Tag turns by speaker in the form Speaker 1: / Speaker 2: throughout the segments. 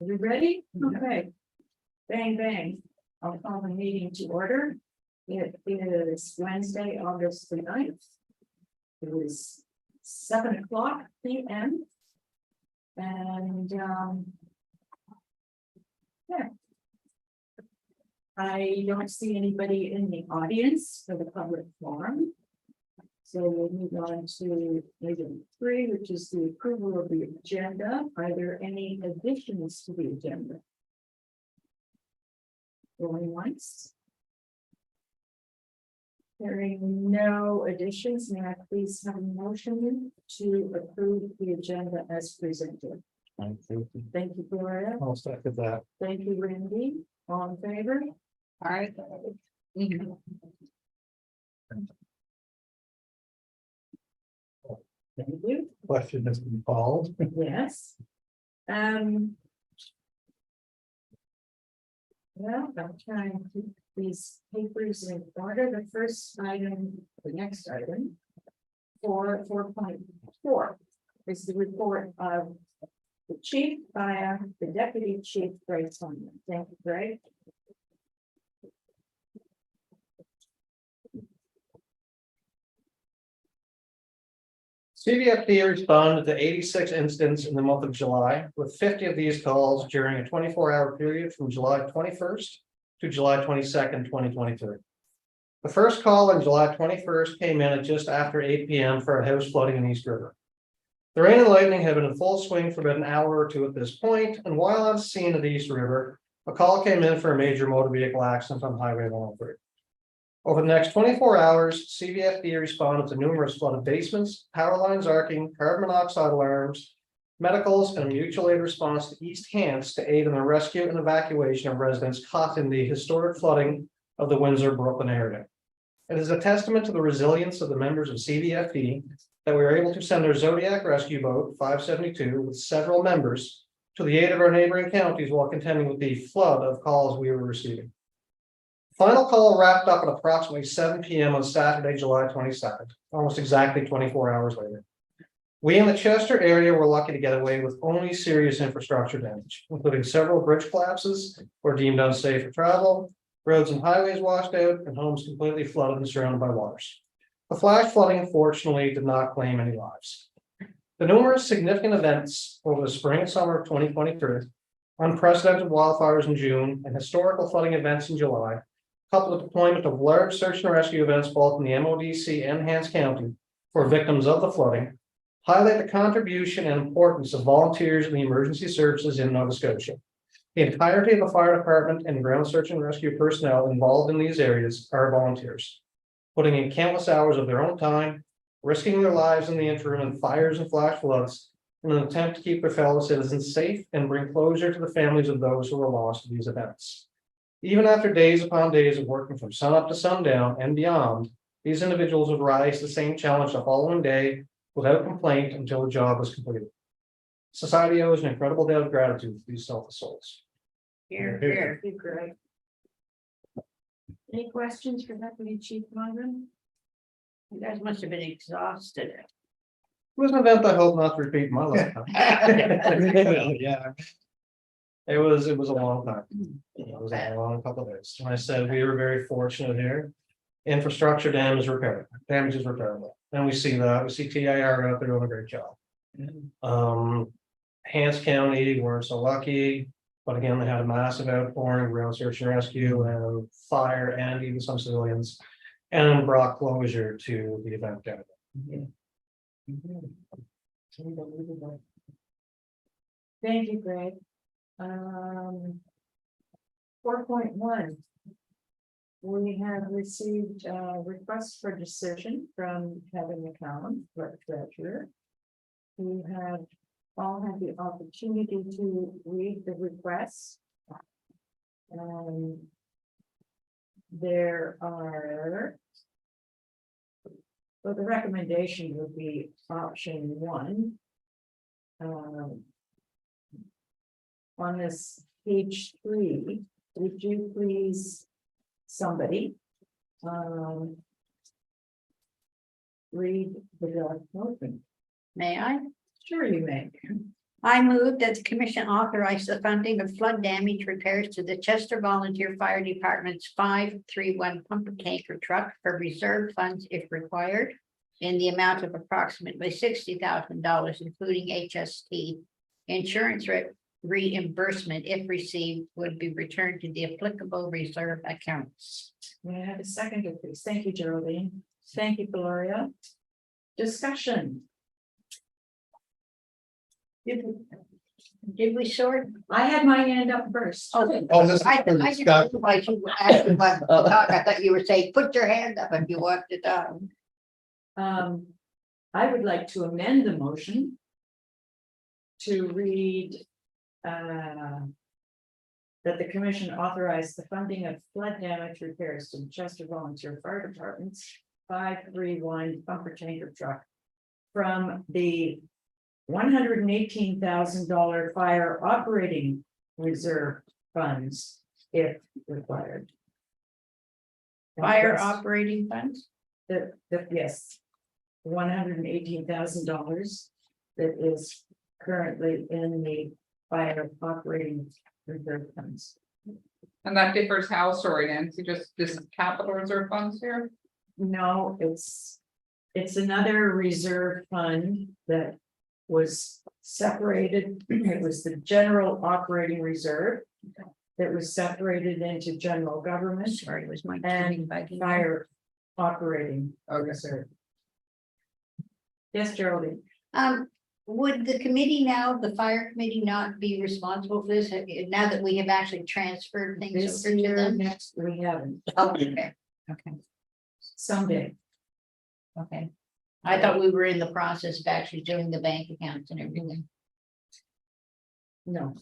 Speaker 1: Are we ready? Okay. Bang, bang. I'll call the meeting to order. It is Wednesday, August the 9th. It is 7:00 p.m. And, yeah. I don't see anybody in the audience for the public forum. So we'll move on to item 3, which is the approval of the agenda. Are there any additions to the agenda? Going once. Hearing no additions, may I please have a motion to approve the agenda as presented? Thank you, Gloria.
Speaker 2: I'll second that.
Speaker 1: Thank you, Randy. All in favor? All right. Thank you.
Speaker 2: Question has been called.
Speaker 1: Yes. Well, I'm trying to keep these papers in order. The first item, the next item. 4.4 is the report of the chief via the deputy chief, Greg Simon. Thank you, Greg.
Speaker 2: CVFD responded to 86 incidents in the month of July, with 50 of these calls during a 24-hour period from July 21st to July 22nd, 2023. The first call on July 21st came in at just after 8 p.m. for a house flooding in East River. The rain and lightning have been in full swing for about an hour or two at this point, and while on scene at East River, a call came in for a major motor vehicle accident on Highway 103. Over the next 24 hours, CVFD responded to numerous flooded basements, power lines arcing, carbon monoxide alarms, medicals, and a mutual aid response to East Hants to aid in the rescue and evacuation of residents caught in the historic flooding of the Windsor Brooklyn area. It is a testament to the resilience of the members of CVFD that we were able to send our Zodiac rescue boat 572 with several members to the aid of our neighboring counties while contending with the flood of calls we were receiving. Final call wrapped up at approximately 7 p.m. on Saturday, July 22nd, almost exactly 24 hours later. We in the Chester area were lucky to get away with only serious infrastructure damage, including several bridge collapses or deemed unsafe for travel, roads and highways washed out, and homes completely flooded and surrounded by waters. The flash flooding, unfortunately, did not claim any lives. The numerous significant events over the spring and summer of 2023, unprecedented wildfires in June, and historical flooding events in July, coupled with deployment of large search and rescue events both in the MODC and Hants County for victims of the flooding, highlight the contribution and importance of volunteers in the emergency services in Nova Scotia. The entirety of the fire department and ground search and rescue personnel involved in these areas are volunteers, putting in countless hours of their own time, risking their lives in the interim in fires and flash floods in an attempt to keep their fellow citizens safe and bring closure to the families of those who were lost in these events. Even after days upon days of working from sunup to sundown and beyond, these individuals would rise to the same challenge the following day without complaint until the job was completed. Society owes an incredible debt of gratitude to these selfless souls.
Speaker 1: Here, here. Thank you, Greg. Any questions for Deputy Chief Monaghan? You guys must have been exhausted.
Speaker 2: It was an event I hope not to repeat in my lifetime.
Speaker 3: Yeah.
Speaker 2: It was a long time. It was a long couple of days. And I said we were very fortunate here. Infrastructure damage is repairable. And we see that. We see TIR out there doing a great job. Hants County weren't so lucky, but again, they had a massive outpouring, ground search and rescue, and fire, and even some civilians, and brought closure to the event down there.
Speaker 1: Thank you, Greg. 4.1. We have received requests for decision from Kevin McCallum, clerk treasurer. We have all had the opportunity to read the requests. There are, well, the recommendation would be option 1. On this page 3, would you please, somebody, read the motion? May I? Sure you may.
Speaker 4: I move that the commission authorize the funding of flood damage repairs to the Chester Volunteer Fire Department's 531 pumper tanker truck for reserve funds if required, in the amount of approximately $60,000, including HST. Insurance reimbursement, if received, would be returned to the applicable reserve accounts.
Speaker 1: May I have a second, please? Thank you, Geraldine. Thank you, Gloria. Discussion.
Speaker 4: Did we sort?
Speaker 1: I had my hand up first.
Speaker 4: Oh,
Speaker 3: This is
Speaker 4: I
Speaker 3: for
Speaker 4: just
Speaker 3: discussion.
Speaker 4: realized you were asking what to talk. I thought you were saying, put your hand up if you want to talk.
Speaker 1: I would like to amend the motion. To read. That the commission authorized the funding of flood damage repairs to the Chester Volunteer Fire Department's 531 pumper tanker truck. From the $118,000 fire operating reserve funds if required.
Speaker 4: Fire
Speaker 1: That's-
Speaker 4: operating funds?
Speaker 1: yes. $118,000 that is currently in the fire operating reserve funds.
Speaker 5: And that differs how, sorry, Nancy, just this capital reserve funds here?
Speaker 1: No, it's another reserve fund that was separated. It was the general operating reserve that was separated into general government
Speaker 4: Sorry, it was my.
Speaker 1: and fire operating reserve. Yes, Geraldine.
Speaker 4: Would the committee now, the fire committee not be responsible for this, now that we have actually transferred things
Speaker 1: This
Speaker 4: over to
Speaker 1: year,
Speaker 4: them?
Speaker 1: next, we haven't,
Speaker 4: Oh, okay, okay,
Speaker 1: someday.
Speaker 4: okay. I thought we were in the process of actually doing the bank accounts and everything.
Speaker 1: No,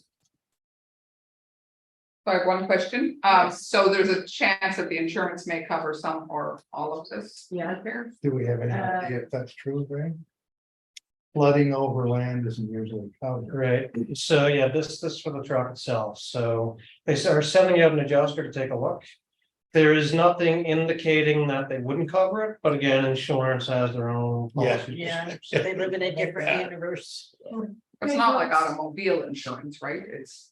Speaker 5: So I have one question. So there's a chance that the insurance may cover some or all of this.
Speaker 1: Yeah.
Speaker 5: repair?
Speaker 3: Do we have any idea if that's true, Greg? Flooding over land isn't usually covered.
Speaker 2: Right, so yeah, this for the truck itself, so they are sending out an adjuster to take a look. There is nothing indicating that they wouldn't cover it, but again, insurance has their own
Speaker 3: Yeah.
Speaker 2: policies.
Speaker 4: Yeah, so they live in a different universe.
Speaker 5: It's not like automobile insurance, right? It's,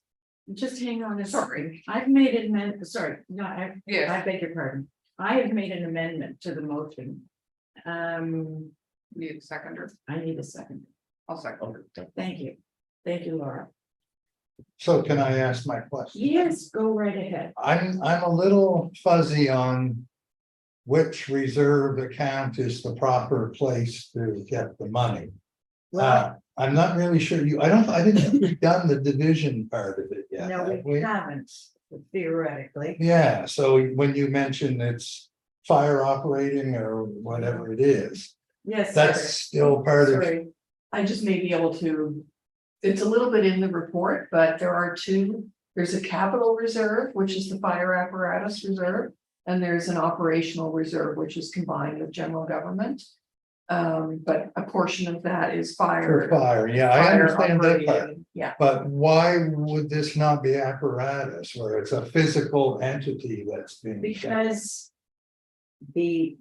Speaker 1: just hang on a
Speaker 5: sorry,
Speaker 1: I've made an amendment, sorry, no, I
Speaker 5: yes,
Speaker 1: beg your pardon. I have made an amendment to the motion.
Speaker 5: need a seconder.
Speaker 1: I need a second.
Speaker 5: I'll second it.
Speaker 1: Thank you. Thank you, Laura.
Speaker 3: So can I ask my question?
Speaker 1: Yes, go right ahead.
Speaker 3: I'm a little fuzzy on. Which reserve account is the proper place to get the money? I'm not really sure I didn't think we've done the division part of it yet.
Speaker 1: No,
Speaker 3: have
Speaker 1: we haven't theoretically.
Speaker 3: Yeah, so when you mention it's fire operating or whatever it is,
Speaker 1: Yes.
Speaker 3: that's
Speaker 1: sir.
Speaker 3: still part of.
Speaker 1: Sorry.
Speaker 6: I just may be able to, it's a little bit in the report, but there are two. There's a capital reserve, which is the fire apparatus reserve, and there's an operational reserve, which is combined with general government. But a portion of that is
Speaker 3: For
Speaker 6: fire.
Speaker 3: fire, yeah, I
Speaker 6: fire
Speaker 3: understand that part,
Speaker 6: operating, yeah,
Speaker 3: but why would this not be apparatus where it's a physical entity that's being?
Speaker 1: Because the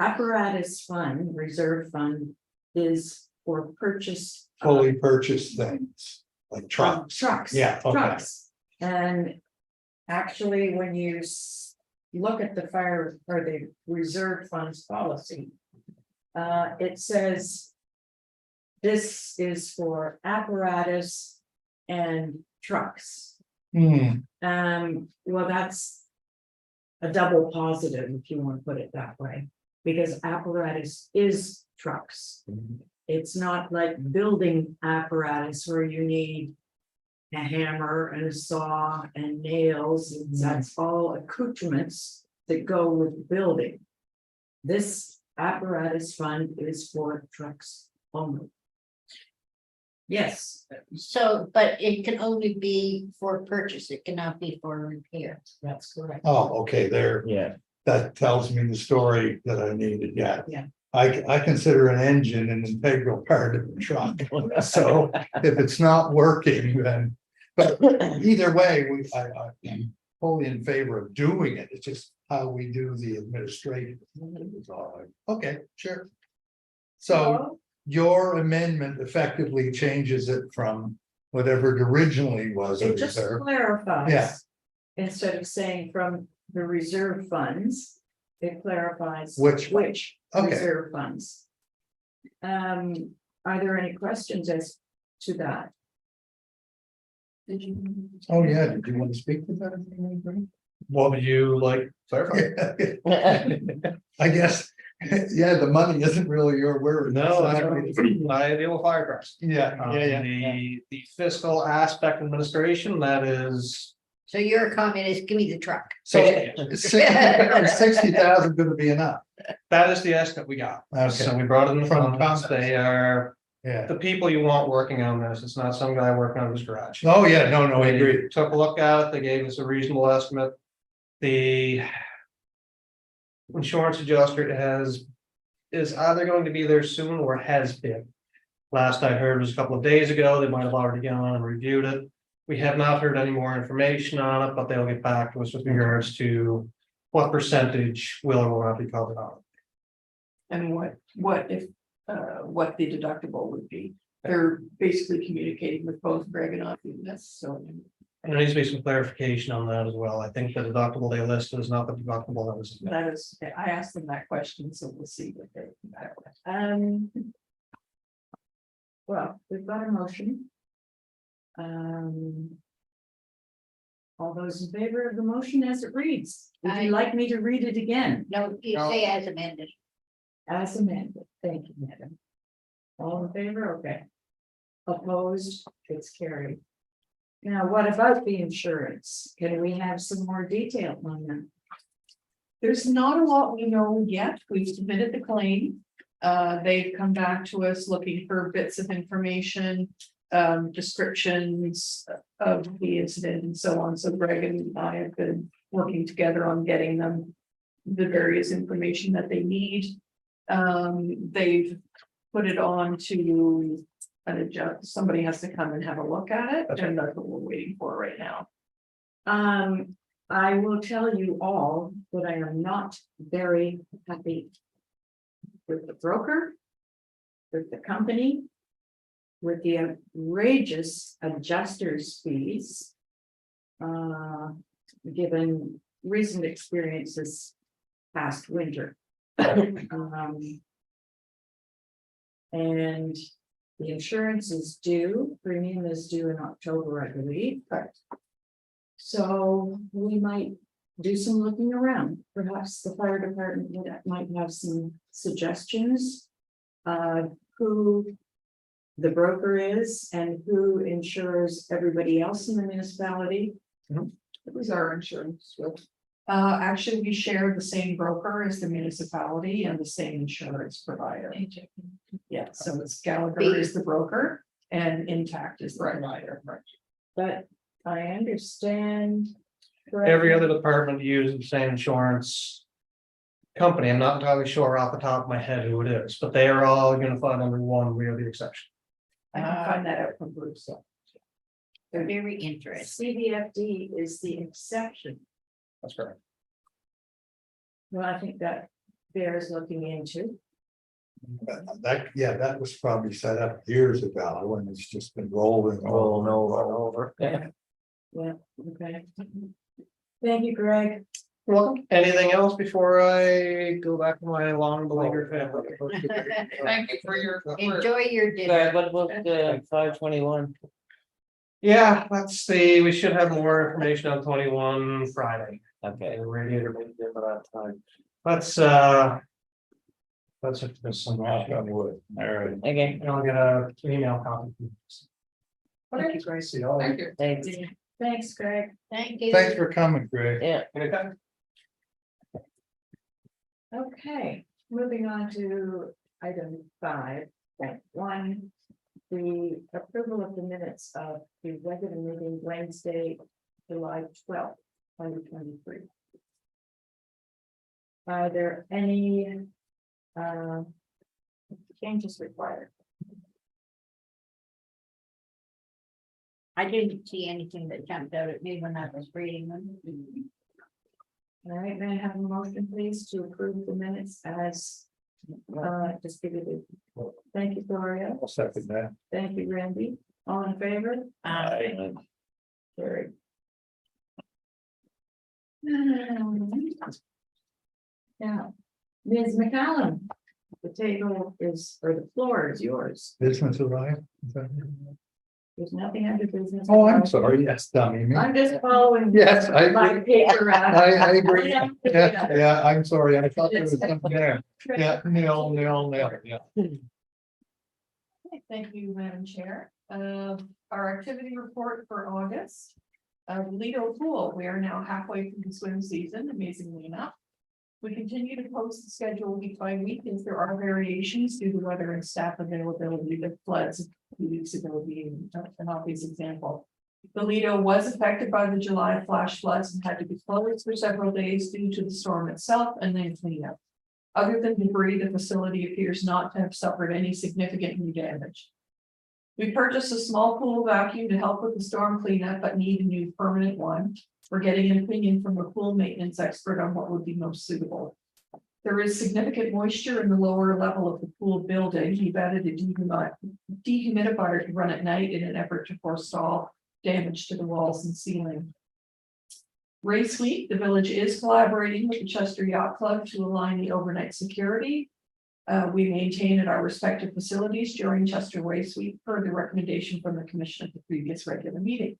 Speaker 1: apparatus fund, reserve fund is for purchase. of,
Speaker 3: Fully purchased things, like trucks.
Speaker 1: Trucks.
Speaker 3: Yeah, okay.
Speaker 1: Trucks. And actually, when you look at the fire or the reserve funds policy. It says. This is for apparatus and trucks. Well, that's. A double positive, if you want to put it that way, because apparatus is trucks. It's not like building apparatus where you need. A hammer and a saw and nails, that's all accoutrements that go with building. This apparatus fund is for trucks only. Yes,
Speaker 4: So, but it can only be for purchase, it cannot be for repair.
Speaker 1: that's correct.
Speaker 3: Oh, okay, there,
Speaker 2: Yeah,
Speaker 3: that tells me the story that I needed, yeah.
Speaker 1: Yeah.
Speaker 3: I consider an engine an integral part of the truck, so if it's not working, then, but either way, I'm fully in favor of doing it, it's just how we do the administrative. Okay, sure. So your amendment effectively changes it from whatever it originally was a
Speaker 1: It just
Speaker 3: reserve.
Speaker 1: clarifies.
Speaker 3: Yeah.
Speaker 1: Instead of saying from the reserve funds, it clarifies.
Speaker 3: Which- okay.
Speaker 1: reserve funds. Are there any questions as to that?
Speaker 6: Did you?
Speaker 3: Oh, yeah, did you want to speak to that?
Speaker 2: What would you like clarified?
Speaker 3: I guess, yeah, the money isn't really your word.
Speaker 2: No, I deal with fire trucks.
Speaker 3: Yeah,
Speaker 2: The fiscal aspect administration, that is.
Speaker 4: So your comment is, give me the truck.
Speaker 3: So is 60,000 gonna be enough?
Speaker 2: That is the estimate we got. So
Speaker 3: Okay,
Speaker 2: we brought in
Speaker 3: From
Speaker 2: from comments. They are
Speaker 3: yeah.
Speaker 2: the people you want working on this. It's not some guy working on his garage.
Speaker 3: Oh, yeah, no, I
Speaker 2: They
Speaker 3: agree.
Speaker 2: Took a look at it. They gave us a reasonable estimate. The insurance adjuster is either going to be there soon or has been. Last I heard was a couple of days ago. They might have already gone and reviewed it. We have not heard any more information on it, but they'll get back to us with regards to what percentage will or will not be covered on.
Speaker 6: And what if, what the deductible would be? They're basically communicating with both Greg and I, and that's so.
Speaker 2: And there needs to be some clarification on that as well. I think the deductible they listed is not the deductible that was.
Speaker 6: That is, I asked them that question, so we'll see what they.
Speaker 1: Well, we've got a motion. All those in favor of the motion as it reads, would
Speaker 4: Aye.
Speaker 1: you like me to read it again?
Speaker 4: No, you say as amended.
Speaker 1: As amended, thank you, madam. All in favor, okay. Opposed, it's carried. Now, what about the insurance? Can we have some more detail on that?
Speaker 6: There's not a lot we know yet. We've submitted the claim. They've come back to us looking for bits of information, descriptions of the incident and so on. So Greg and I have been working together on getting them the various information that they need. They've put it on to an adjust, somebody has to come and have a look at it, and that's what we're waiting for right now.
Speaker 1: I will tell you all that I am not very happy with the broker, with the company, with the outrageous adjusters fees, given recent experiences past winter. And the insurance is due, premium is due in October, I believe. So we might do some looking around. Perhaps the fire department might have some suggestions. Who the broker is and who insures everybody else in the municipality.
Speaker 6: It was our insurance with. Actually, we share the same broker as the municipality and the same insurance provider. Yeah, so it's Gallagher is the broker and Intact is the provider.
Speaker 1: But I understand.
Speaker 2: Every other department uses the same insurance company. I'm not entirely sure off the top of my head who it is, but they are all unified under one. We are the exception.
Speaker 6: I can find that out from Bruce.
Speaker 4: They're very interesting.
Speaker 1: CVFD is the exception.
Speaker 2: That's correct.
Speaker 1: Well, I think that bears looking into.
Speaker 3: That was probably set up years ago when it's just been rolling.
Speaker 2: over. Yeah.
Speaker 1: Yeah, okay. Thank you, Greg.
Speaker 2: You're welcome. Anything else before I go back to my long beleaguered family?
Speaker 5: Thank you for your.
Speaker 4: Enjoy your dinner.
Speaker 7: What about 521?
Speaker 2: Yeah, let's see. We should have more information on 21 Friday.
Speaker 7: Okay.
Speaker 2: The radiator may be there by that time. Let's if there's some knock on wood. All right.
Speaker 7: Okay,
Speaker 2: And I'll get an email copy.
Speaker 1: Thank you, Greg.
Speaker 2: See you all.
Speaker 5: Thank you.
Speaker 7: thanks.
Speaker 1: Thanks, Greg.
Speaker 4: Thank you.
Speaker 3: Thanks for coming, Greg.
Speaker 7: Yeah,
Speaker 2: Anytime.
Speaker 1: Okay, moving on to item 5.1. The approval of the minutes of the regular meeting Wednesday, July 12th, 2023. Are there any changes required?
Speaker 4: I didn't see anything that jumped out at me when I was reading them.
Speaker 1: All right, may I have a motion, please, to approve the minutes as distributed. Thank you, Gloria.
Speaker 3: I'll second that.
Speaker 1: Thank you, Randy. All in favor?
Speaker 7: Aye.
Speaker 1: Carried. Now, Ms. McCallum, the table is, or the floor is yours.
Speaker 3: Business alive? Is that-
Speaker 1: There's nothing under business.
Speaker 3: Oh, I'm sorry, yes, dummy me.
Speaker 1: I'm just following.
Speaker 3: Yes, I
Speaker 1: My
Speaker 3: agree.
Speaker 1: paper route.
Speaker 3: I agree. Yeah, I'm sorry, I thought there was something there. Yeah, nil, yeah.
Speaker 6: Okay, thank you, Madam Chair. Our activity report for August. Lido Pool, we are now halfway through the swim season, amazingly enough. We continue to post the schedule week by week as there are variations due to weather and staff availability. The floods a few weeks ago being an obvious example. The Lido was affected by the July flash floods and had to be closed for several days due to the storm itself and then cleanup. Other than debris, the facility appears not to have suffered any significant new damage. We purchased a small pool vacuum to help with the storm cleanup, but need a new permanent one. We're getting an opinion from a pool maintenance expert on what would be most suitable. There is significant moisture in the lower level of the pool building. We've added a dehumidifier to run at night in an effort to forestall damage to the walls and ceiling. Race Week, the village is collaborating with the Chester Yacht Club to align the overnight security. We maintain at our respective facilities during Chester Race Week per the recommendation from the commission at the previous regular meeting.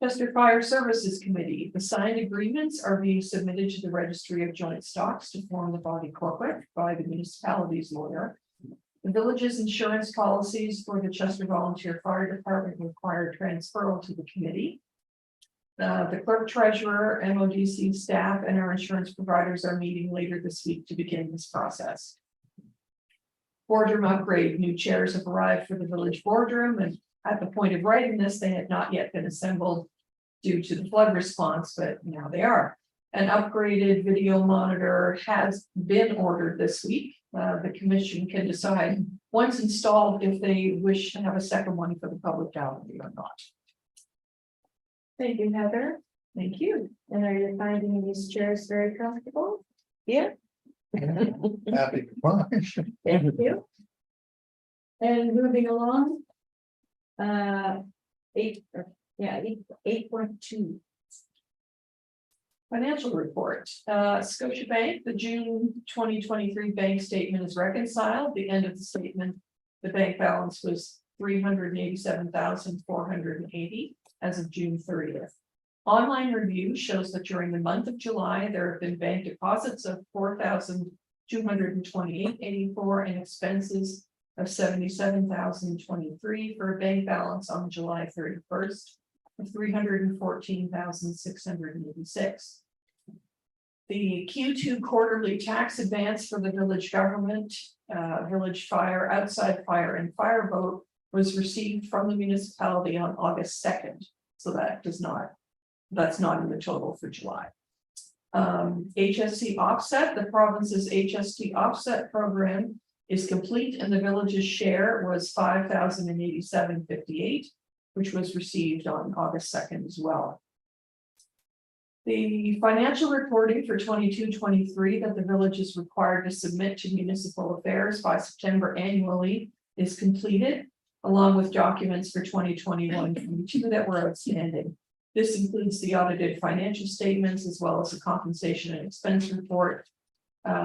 Speaker 6: Chester Fire Services Committee, the signed agreements are being submitted to the Registry of Joint Stocks to form the body corporate by the municipality's lawyer. The village's insurance policies for the Chester Volunteer Fire Department require transferal to the committee. The clerk treasurer, MODC staff, and our insurance providers are meeting later this week to begin this process. Boardroom upgrade, new chairs have arrived for the village boardroom, and at the point of writing this, they had not yet been assembled due to the flood response, but now they are. An upgraded video monitor has been ordered this week. The commission can decide once installed if they wish to have a second one for the public gallery or not.
Speaker 1: Thank you, Heather.
Speaker 6: Thank you.
Speaker 1: And are you finding these chairs very comfortable?
Speaker 7: Yeah.
Speaker 3: Happy to watch.
Speaker 1: Thank you. And moving along. 8.2.
Speaker 6: Financial report, Scotiabank, the June 2023 bank statement is reconciled. The end of the statement, the bank balance was 387,480 as of June 30th. Online review shows that during the month of July, there have been bank deposits of 4,228.84 and expenses of 77,023 for a bank balance on July 31st of 314,686. The Q2 quarterly tax advance for the village government, village fire, outside fire, and fire vote was received from the municipality on August 2nd. So that's not in the total for July. HST offset, the province's HST offset program is complete, and the village's share was 5,087.58, which was received on August 2nd as well. The financial reporting for 22-23 that the village is required to submit to municipal affairs by September annually is completed, along with documents for 2021-22 that were outstanding. This includes the audited financial statements as well as a compensation and expense report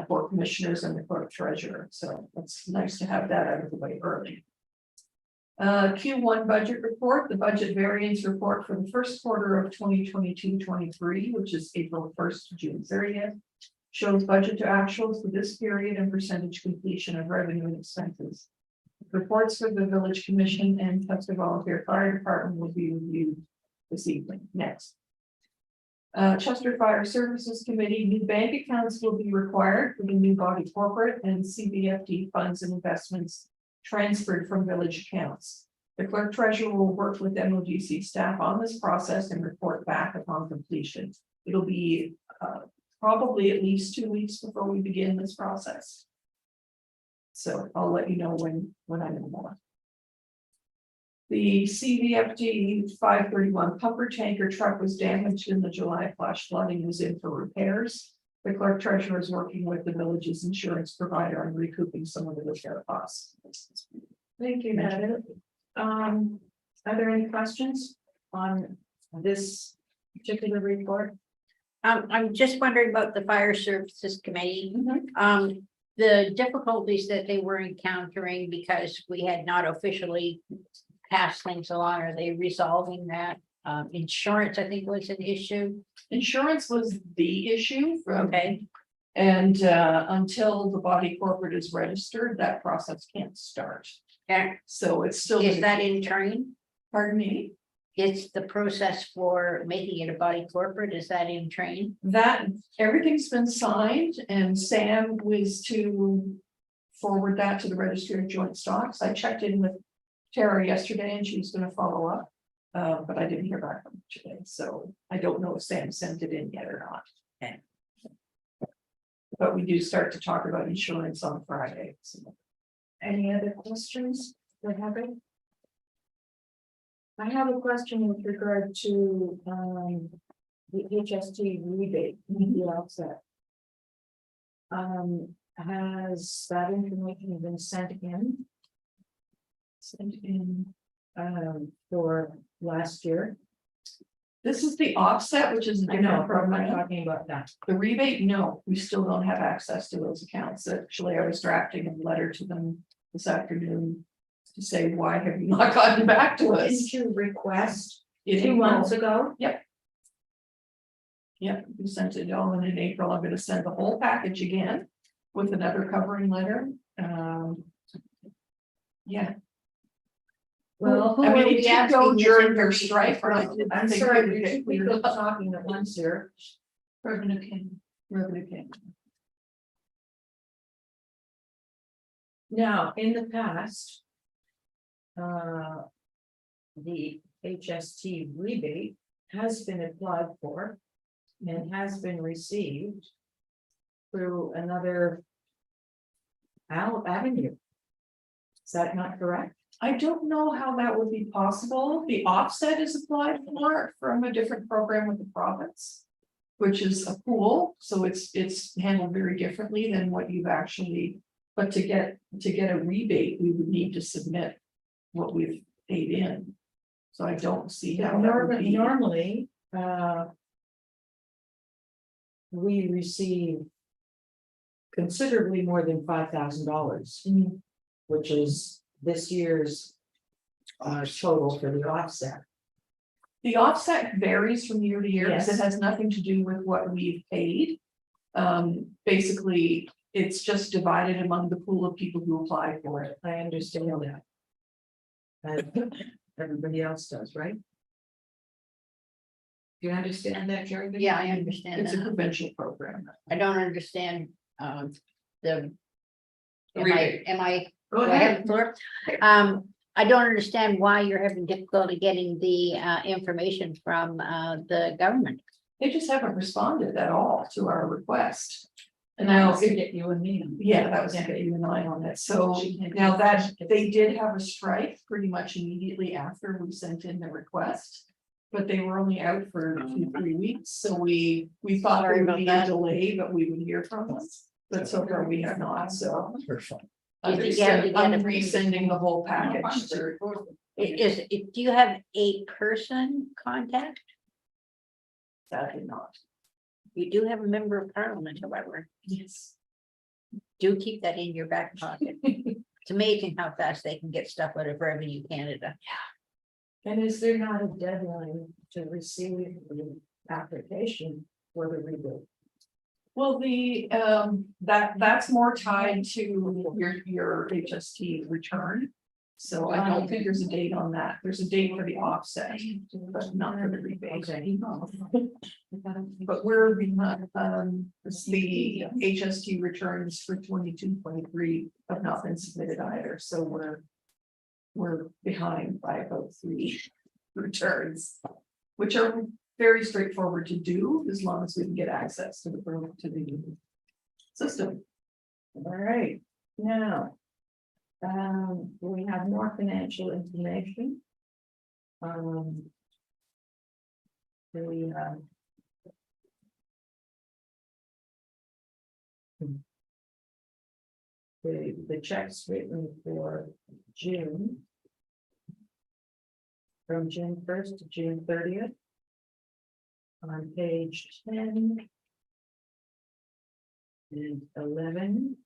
Speaker 6: for commissioners and the clerk treasurer. So it's nice to have that out of the way early. Q1 budget report, the budget variance report for the first quarter of 2022-23, which is April 1st to June 30th, shows budget to actuals for this period and percentage completion of revenue and expenses. Reports for the village commission and Chester Volunteer Fire Department will be reviewed this evening. Next. Chester Fire Services Committee, new bank accounts will be required for the new body corporate and CBFD funds and investments transferred from village accounts. The clerk treasurer will work with MODC staff on this process and report back upon completion. It'll be probably at least 2 weeks before we begin this process. So I'll let you know when I know more. The CVFD 531 pumper tanker truck was damaged in the July flash flooding, was in for repairs. the clerk treasurer is working with the village's insurance provider on recouping some of the repair costs.
Speaker 1: Thank you, Heather. Are there any questions on this particular report?
Speaker 4: I'm just wondering about the fire services committee.
Speaker 1: Mm-hmm.
Speaker 4: The difficulties that they were encountering because we had not officially passed things along, are they resolving that? Insurance, I think, was an issue.
Speaker 6: Insurance was the issue from.
Speaker 4: Okay.
Speaker 6: And until the body corporate is registered, that process can't start.
Speaker 4: Yeah.
Speaker 6: So it's still.
Speaker 4: Is that in train?
Speaker 6: Pardon me?
Speaker 4: It's the process for making it a body corporate, is that in train?
Speaker 6: That, everything's been signed and Sam was to forward that to the registry of joint stocks. I checked in with Tara yesterday and she was gonna follow up. But I didn't hear back from her today, so I don't know if Sam sent it in yet or not.
Speaker 4: Okay.
Speaker 6: But we do start to talk about insurance on Friday. So.
Speaker 1: Any other questions for Heather? I have a question with regard to the HST rebate, the offset. Has that information been sent in?
Speaker 6: Sent in.
Speaker 1: For last year?
Speaker 6: This is the offset, which is a
Speaker 1: I know,
Speaker 6: different
Speaker 1: but I'm not
Speaker 6: program.
Speaker 1: talking about that.
Speaker 6: The rebate, no, we still don't have access to those accounts. Actually, I was drafting a letter to them this afternoon. To say, why have you not gotten back to us?
Speaker 1: Didn't you request
Speaker 6: In
Speaker 1: 2
Speaker 6: April.
Speaker 1: months ago?
Speaker 6: Yep, we sent it all in April. I'm gonna send the whole package again with another covering letter. Yeah.
Speaker 1: Well,
Speaker 4: Who
Speaker 6: I mean,
Speaker 4: are
Speaker 6: it
Speaker 4: we
Speaker 6: did go
Speaker 4: asking this
Speaker 6: during their
Speaker 4: information
Speaker 6: strike, but I
Speaker 4: from?
Speaker 6: didn't
Speaker 1: I'm
Speaker 6: think
Speaker 1: sorry,
Speaker 6: it would
Speaker 1: we
Speaker 6: get
Speaker 1: keep
Speaker 6: cleared up.
Speaker 1: talking at once here.
Speaker 6: Revenue came.
Speaker 1: Now, in the past. The HST rebate has been applied for and has been received. Through another. Avenue. Is that not correct?
Speaker 6: I don't know how that would be possible. The offset is applied for from a different program with the province. Which is a pool, so it's handled very differently than what you've actually, but to get a rebate, we would need to submit. What we've paid in. So I don't see how that would be.
Speaker 1: Normally. We receive. Considerably more than $5,000. Which is this year's. Total for the offset.
Speaker 6: The offset varies from year to year because
Speaker 1: Yes.
Speaker 6: it has nothing to do with what we've paid. Basically, it's just divided among the pool of people who apply for it.
Speaker 1: I understand that. And everybody else does, right? Do you understand that, Jerry?
Speaker 4: Yeah, I understand
Speaker 6: It's a
Speaker 4: that.
Speaker 6: provincial program.
Speaker 4: I don't understand, the.
Speaker 5: Rebate.
Speaker 4: Am I?
Speaker 1: Go
Speaker 4: do I have
Speaker 1: ahead.
Speaker 4: the floor? I don't understand why you're having difficulty getting the, information from, the government.
Speaker 6: They just haven't responded at all to our request. And
Speaker 1: Now,
Speaker 6: now,
Speaker 1: to get you and me.
Speaker 6: yeah, that was to get you and I on it. So
Speaker 1: She can't-
Speaker 6: now that they did have a strike pretty much immediately after we sent in the request. But they were only out for 2-3 weeks, so we thought
Speaker 4: Sorry
Speaker 6: there would
Speaker 4: about
Speaker 6: be a
Speaker 4: that.
Speaker 6: delay, but we would hear from them. But so far we have not, so
Speaker 4: Do you think you have to get
Speaker 6: I'm
Speaker 4: a-
Speaker 6: resending the whole package.
Speaker 4: Do you have a person contact?
Speaker 6: Sadly not.
Speaker 4: You do have a member of parliament, however,
Speaker 6: Yes.
Speaker 4: do keep that in your back pocket. It's amazing how fast they can get stuff out of Revenue Canada.
Speaker 1: And is there not a deadline to receive the application for the rebate?
Speaker 6: Well, that's more tied to your HST return. So I don't think there's a date on that. There's a date for the offset, but not for the rebate.
Speaker 1: Okay.
Speaker 6: But we're behind, the HST returns for 22-23 have not been submitted either, so we're behind by about 3 returns. Which are very straightforward to do as long as we can get access to the system.
Speaker 1: All right, now. We have more financial information. We the checks written for June. From June 1st to June 30th. On page 10. And 11.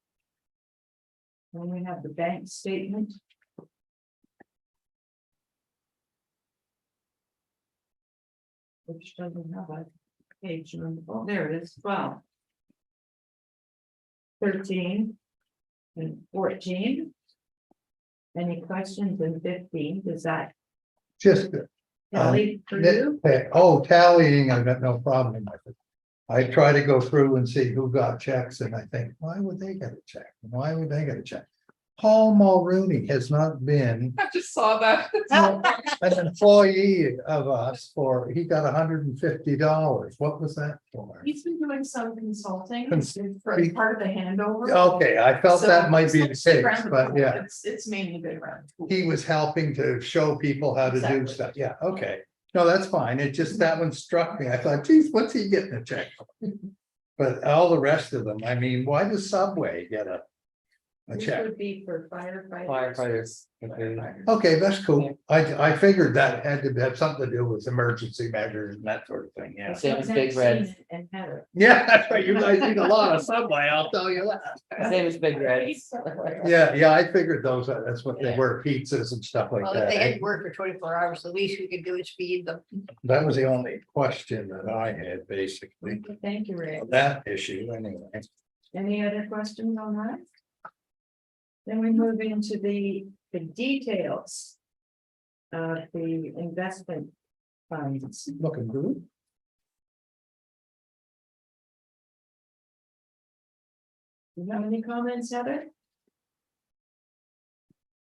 Speaker 1: Then we have the bank statement. Which doesn't have a page number. Oh, there it is, 12. 13. And 14. Any questions in 15? Does that
Speaker 3: Just,
Speaker 1: tally for you?
Speaker 3: tallying, I've got no problem with it. I try to go through and see who got checks and I think, why would they get a check? Why would they get a check? Paul Mulrooney has not been
Speaker 5: I just saw that.
Speaker 3: an employee of us he got $150. What was that for?
Speaker 6: He's been doing some consulting
Speaker 3: Cons-
Speaker 6: for part of the handover.
Speaker 3: Okay, I felt
Speaker 6: So
Speaker 3: that might be the
Speaker 6: it's
Speaker 3: case,
Speaker 6: around the
Speaker 3: but
Speaker 6: pool.
Speaker 3: yeah,
Speaker 6: It's mainly been around. the pool.
Speaker 3: he was helping to show people how to do
Speaker 6: Exactly.
Speaker 3: stuff. Yeah, okay. No, that's fine. It just, that one struck me. I thought, geez, what's he getting a check for? But all the rest of them, I mean, why does Subway get a
Speaker 1: This
Speaker 3: check?
Speaker 1: would be for firefighters.
Speaker 7: Firefighters.
Speaker 1: Firefighters.
Speaker 3: Okay, that's cool. I figured that had to have something to do with emergency measures and that sort of thing, yeah.
Speaker 7: Same as Big Red.
Speaker 1: And Heather.
Speaker 3: Yeah, that's right. You guys eat a lot of Subway, I'll tell you that.
Speaker 7: Same as Big Red.
Speaker 3: Yeah, I figured those, that's what they were, pizzas and stuff like
Speaker 4: Well, if they
Speaker 3: that.
Speaker 4: had worked for 24 hours, the least we could do is feed them.
Speaker 3: That was the only question that I had, basically,
Speaker 1: Thank you, Ray.
Speaker 3: that issue, anyway.
Speaker 1: Any other questions on that? Then we move into the details. Of the investment funds.
Speaker 3: Looking good.
Speaker 1: Do you have any comments, Heather?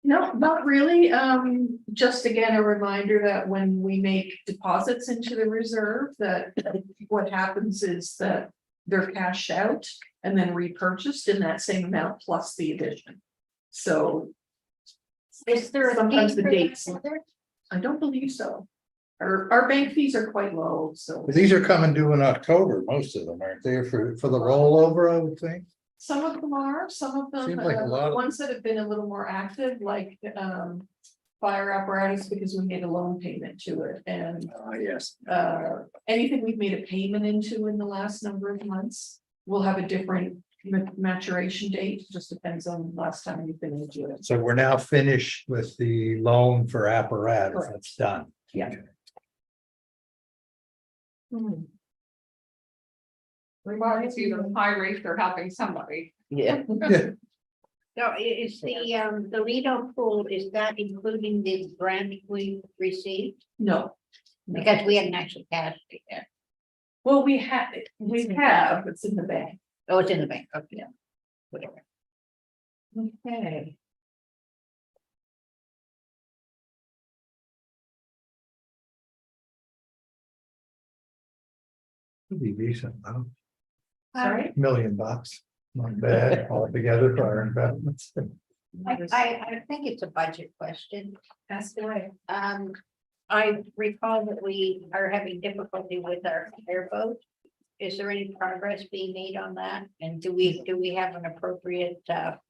Speaker 6: No, not really. Just again, a reminder that when we make deposits into the reserve, that what happens is that they're cashed out and then repurchased in that same amount plus the addition. So
Speaker 4: Is there a
Speaker 6: Sometimes
Speaker 4: fee
Speaker 6: the
Speaker 4: for
Speaker 6: dates.
Speaker 4: that, Heather?
Speaker 6: I don't believe so. Our bank fees are quite low, so
Speaker 3: These are coming due in October, most of them, aren't they, for the rollover, I would think?
Speaker 6: some of them are, some of them,
Speaker 3: Seems like a lot of-
Speaker 6: ones that have been a little more active, like fire apparatus, because we made a loan payment to it, and
Speaker 3: Yes.
Speaker 6: anything we've made a payment into in the last number of months will have a different maturation date, just depends on the last time you've been into it.
Speaker 3: So we're now finished with the loan for apparatus,
Speaker 6: Correct.
Speaker 3: that's done.
Speaker 6: Yeah.
Speaker 1: Hmm.
Speaker 5: Well, it's either high rate or helping somebody.
Speaker 7: Yeah.
Speaker 4: So is the Lido pool, is that including the grant we received?
Speaker 6: No,
Speaker 4: Because we hadn't actually cashed it yet.
Speaker 6: well, we have, it's in the bank.
Speaker 4: Oh, it's in the bank, okay. Yeah. Whatever.
Speaker 1: Okay.
Speaker 3: Pretty decent, huh?
Speaker 1: Sorry?
Speaker 3: $1,000,000, not bad altogether for our investments.
Speaker 4: I think it's a budget question.
Speaker 1: Ask away.
Speaker 4: I recall that we are having difficulty with our airboat. Is there any progress being made on that? And do we have an appropriate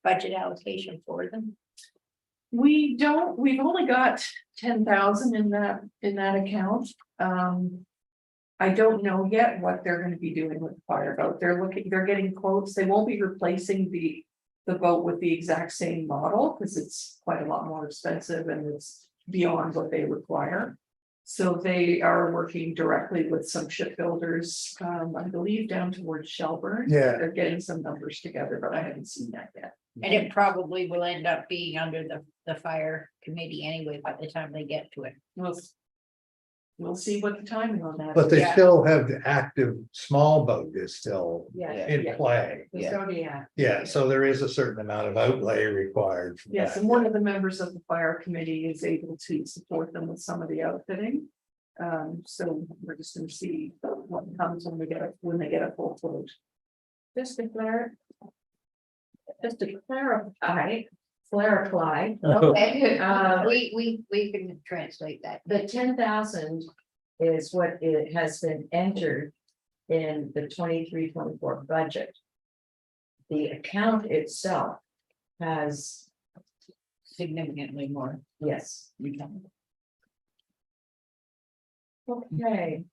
Speaker 4: budget allocation for them?
Speaker 6: We don't, we've only got 10,000 in that account. I don't know yet what they're gonna be doing with the fireboat. They're getting quotes. They won't be replacing the boat with the exact same model, because it's quite a lot more expensive and it's beyond what they require. So they are working directly with some shipbuilders, I believe down towards Shelburne.
Speaker 3: Yeah.
Speaker 6: They're getting some numbers together, but I haven't seen that yet.
Speaker 4: And it probably will end up being under the fire committee anyway by the time they get to it.
Speaker 6: We'll see what the timing on that.
Speaker 3: But
Speaker 6: is.
Speaker 3: they
Speaker 4: Yeah.
Speaker 3: still have the active small boat is still
Speaker 1: Yeah.
Speaker 3: in play.
Speaker 1: The
Speaker 7: Yeah.
Speaker 1: Zodiac.
Speaker 3: Yeah, so there is a certain amount of outlay required. for
Speaker 6: Yes,
Speaker 3: that.
Speaker 6: and one of the members of the fire committee is able to support them with some of the outfitting. So we're just gonna see what comes when they get a full quote.
Speaker 1: Just to clarify. Clarify,
Speaker 4: Okay,
Speaker 1: Uh,
Speaker 4: we can translate that.
Speaker 1: the 10,000 is what it has been entered in the 23-24 budget. The account itself has,
Speaker 4: Significantly more.
Speaker 1: yes. Okay.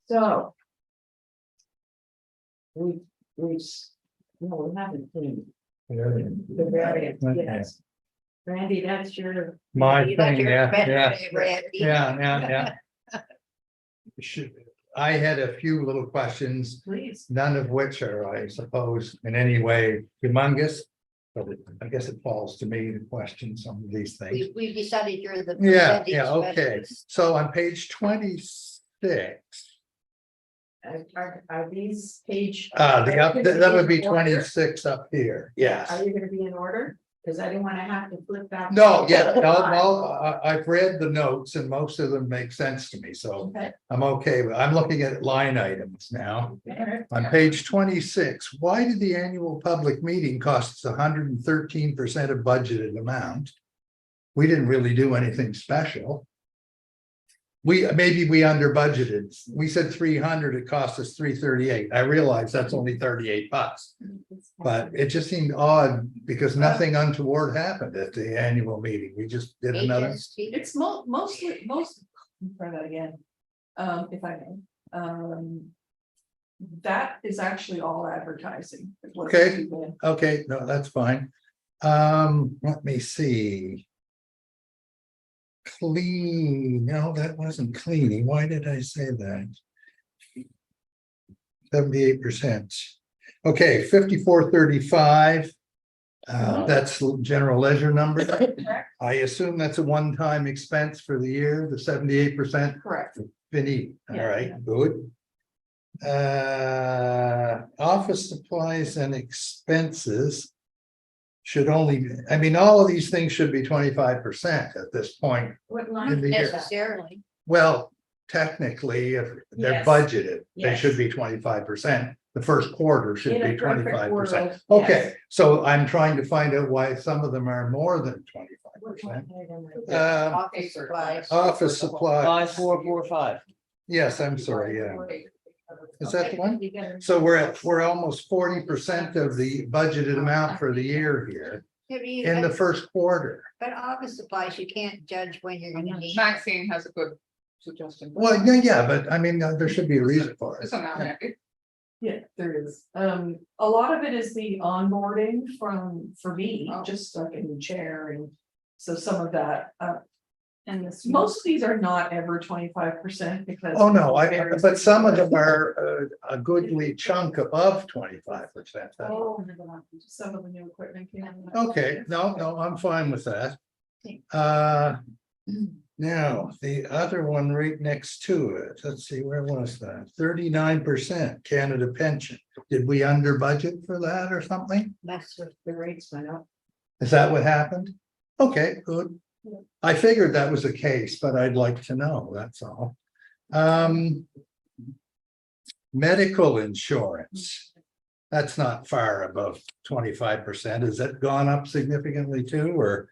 Speaker 1: So. We, no, we haven't seen the variance,
Speaker 3: Okay.
Speaker 1: yes. Randy, that's your.
Speaker 3: My
Speaker 4: That's
Speaker 3: thing,
Speaker 4: your
Speaker 3: yeah,
Speaker 4: better
Speaker 3: yeah,
Speaker 4: way, Randy.
Speaker 3: yeah. Should, I had a few little questions,
Speaker 1: Please.
Speaker 3: none of which are, I suppose, in any way humongous. But I guess it falls to me to question some of these things.
Speaker 4: We decided you're the.
Speaker 3: Yeah,
Speaker 4: percentage
Speaker 3: yeah, okay.
Speaker 4: specialist.
Speaker 3: So on page 26.
Speaker 1: Are these page?
Speaker 3: That would be
Speaker 1: in order?
Speaker 3: 26 up here, yes.
Speaker 1: Are you gonna be in order? Cause I didn't wanna have to flip back.
Speaker 3: No, yeah, no, I've read the notes and most of them make sense to me, so
Speaker 1: Okay.
Speaker 3: I'm okay. I'm looking at line items now.
Speaker 1: Alright.
Speaker 3: On page 26, why did the annual public meeting cost us 113% of budgeted amount? We didn't really do anything special. Maybe we under budgeted. We said 300, it cost us 338. I realize that's only $38. But it just seemed odd because nothing untoward happened at the annual meeting. We just did another.
Speaker 4: HST.
Speaker 6: It's mostly, try that again, if I may. That is actually all advertising. It wasn't
Speaker 3: Okay.
Speaker 6: even-
Speaker 3: Okay, no, that's fine. Let me see. Clean, no, that wasn't cleaning. Why did I say that? 78%. Okay, 5435. That's general ledger number. I assume that's a one-time expense for the year, the 78%.
Speaker 6: Correct.
Speaker 3: Finny, all
Speaker 1: Yeah,
Speaker 3: right,
Speaker 1: yeah.
Speaker 3: good. Office supplies and expenses. Should only, I mean, all of these things should be 25% at this point.
Speaker 1: What
Speaker 3: In
Speaker 1: line?
Speaker 3: the year.
Speaker 4: Necessarily.
Speaker 3: Well, technically, if they're
Speaker 1: Yes.
Speaker 3: budgeted, they
Speaker 1: Yes.
Speaker 3: should be 25%. The first quarter should
Speaker 1: In a
Speaker 3: be
Speaker 1: perfect
Speaker 3: 25%.
Speaker 1: world,
Speaker 3: Okay,
Speaker 1: yes.
Speaker 3: so I'm trying to find out why some of them are more than 25%.
Speaker 4: Office supplies.
Speaker 3: Office supply,
Speaker 7: 5445.
Speaker 3: yes, I'm sorry, yeah. Is that the one?
Speaker 1: You gotta-
Speaker 3: So we're almost 40% of the budgeted amount for the year here in the first quarter.
Speaker 4: But office supplies, you can't judge when you're gonna need.
Speaker 5: Maxine has a good suggestion.
Speaker 3: Well, yeah, but I mean, there should be a reason for it.
Speaker 5: So now, Randy.
Speaker 6: Yeah, there is. A lot of it is the onboarding for me,
Speaker 5: Oh.
Speaker 6: just like a new chair and so some of that,
Speaker 1: And this.
Speaker 6: most of these are not ever 25% because.
Speaker 3: Oh, no, but some of
Speaker 6: them.
Speaker 3: them are a goodly chunk above 25%.
Speaker 6: Oh, some of the new equipment.
Speaker 3: Okay, no, I'm fine with that. Now, the other one right next to it, let's see, where was that? 39% Canada pension. Did we under budget for that or something?
Speaker 4: That's what
Speaker 1: The rates went up.
Speaker 3: Is that what happened? Okay, good. I figured that was the case, but I'd like to know, that's all. Medical insurance. That's not far above 25%. Has that gone up significantly too, or?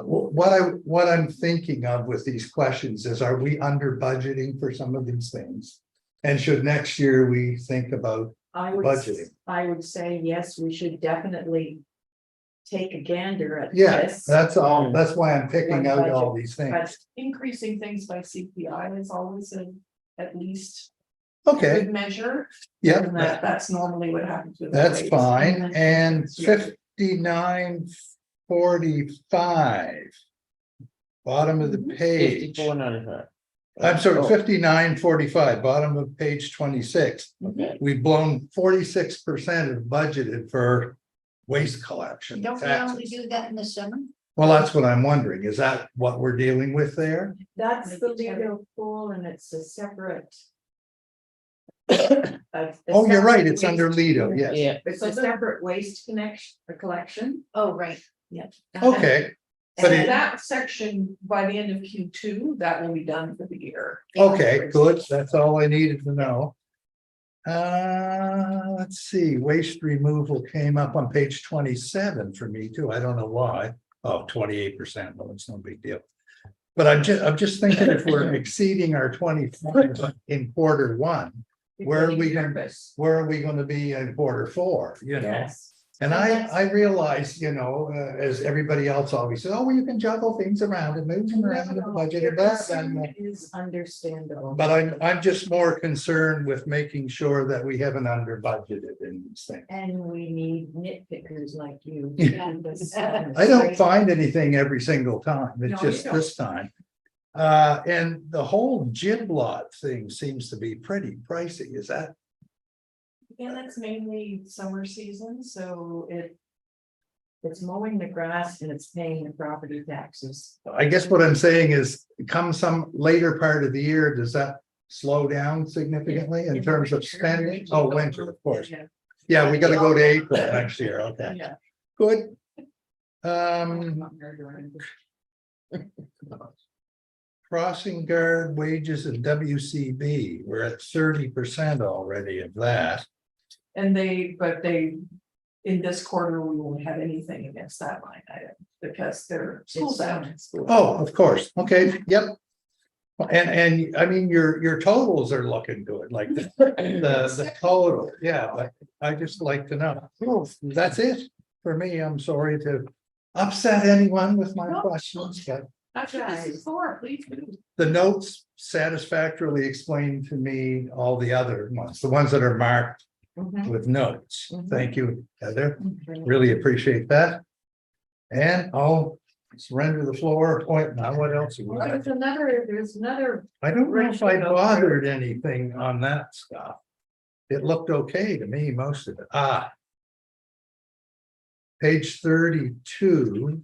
Speaker 3: What I'm thinking of with these questions is, are we under budgeting for some of these things? And should next year we think about, Budgeting.
Speaker 1: I would say, yes, we should definitely. Take a gander at
Speaker 3: yeah,
Speaker 1: this.
Speaker 3: that's all, that's why I'm picking out all these
Speaker 6: But
Speaker 3: things.
Speaker 6: increasing things by CPI is always at least a
Speaker 3: Okay,
Speaker 6: good measure.
Speaker 3: yeah,
Speaker 6: And that's normally what happens with. the
Speaker 3: that's
Speaker 6: rates.
Speaker 3: fine, and
Speaker 6: Yeah.
Speaker 3: 5945. Bottom of the page.
Speaker 7: 5495.
Speaker 3: I'm sorry,
Speaker 7: Oh,
Speaker 3: 5945, bottom of page 26.
Speaker 7: Okay.
Speaker 3: We've blown 46% of budgeted for waste collection.
Speaker 4: Don't we only
Speaker 3: taxes.
Speaker 4: do that in the summer?
Speaker 3: Well, that's what I'm wondering. Is that what we're dealing with there?
Speaker 1: That's the legal pool and it's a separate.
Speaker 3: Oh, you're right, it's under Lido, yes.
Speaker 7: Yeah,
Speaker 1: It's a separate waste connection, a collection.
Speaker 4: Oh, right.
Speaker 3: Okay,
Speaker 6: So
Speaker 3: But it-
Speaker 6: that section, by the end of Q2, that will be done for the year.
Speaker 3: okay, good. That's all I needed to know. Let's see, waste removal came up on page 27 for me too. I don't know why. Oh, 28%, well, it's no big deal. But I'm just thinking if we're exceeding our 25 in quarter one, where are we gonna,
Speaker 1: Nervous.
Speaker 3: where are we gonna be in quarter 4, you know?
Speaker 1: Yes.
Speaker 3: And I realize, you know, as everybody else always says, oh, well, you can juggle things around and move them around in the budget
Speaker 1: Your
Speaker 3: and that,
Speaker 1: concern
Speaker 3: and.
Speaker 1: is understandable.
Speaker 3: But I'm just more concerned with making sure that we haven't under budgeted in these things.
Speaker 1: And we need nitpickers like you.
Speaker 3: Yeah.
Speaker 1: This,
Speaker 3: I don't find anything every single time,
Speaker 1: No,
Speaker 3: it's
Speaker 1: you
Speaker 3: just
Speaker 1: don't.
Speaker 3: this time. And the whole gym lot thing seems to be pretty pricey, is that?
Speaker 6: And that's mainly summer season, so
Speaker 1: It's mowing the grass and it's paying the property taxes.
Speaker 3: I guess what I'm saying is, come some later part of the year, does that slow down significantly in terms of spending? Oh, winter, of course. Yeah, we gotta go to April next year, okay,
Speaker 6: Yeah.
Speaker 3: good. Crossing guard wages and WCB, we're at 30% already of that.
Speaker 6: And in this quarter, we won't have anything against that line item because they're schools out.
Speaker 3: Oh, of course, okay, yep. And I mean, your totals are looking good, like the total, yeah, but I just like to know. That's it for me, I'm sorry to upset anyone with my questions, but
Speaker 6: That's what this is for, please do.
Speaker 3: the notes satisfactorily explained to me all the other ones, the ones that are marked
Speaker 1: Mhm.
Speaker 3: with notes.
Speaker 1: Mhm.
Speaker 3: Thank you, Heather.
Speaker 1: Mhm.
Speaker 3: Really appreciate that. And I'll surrender the floor point now. What else? do we
Speaker 1: Well,
Speaker 3: have?
Speaker 1: there's another,
Speaker 3: I don't know if I
Speaker 1: Rachel, go
Speaker 3: bothered anything on that stuff. It looked okay to me, most of it. Page 32.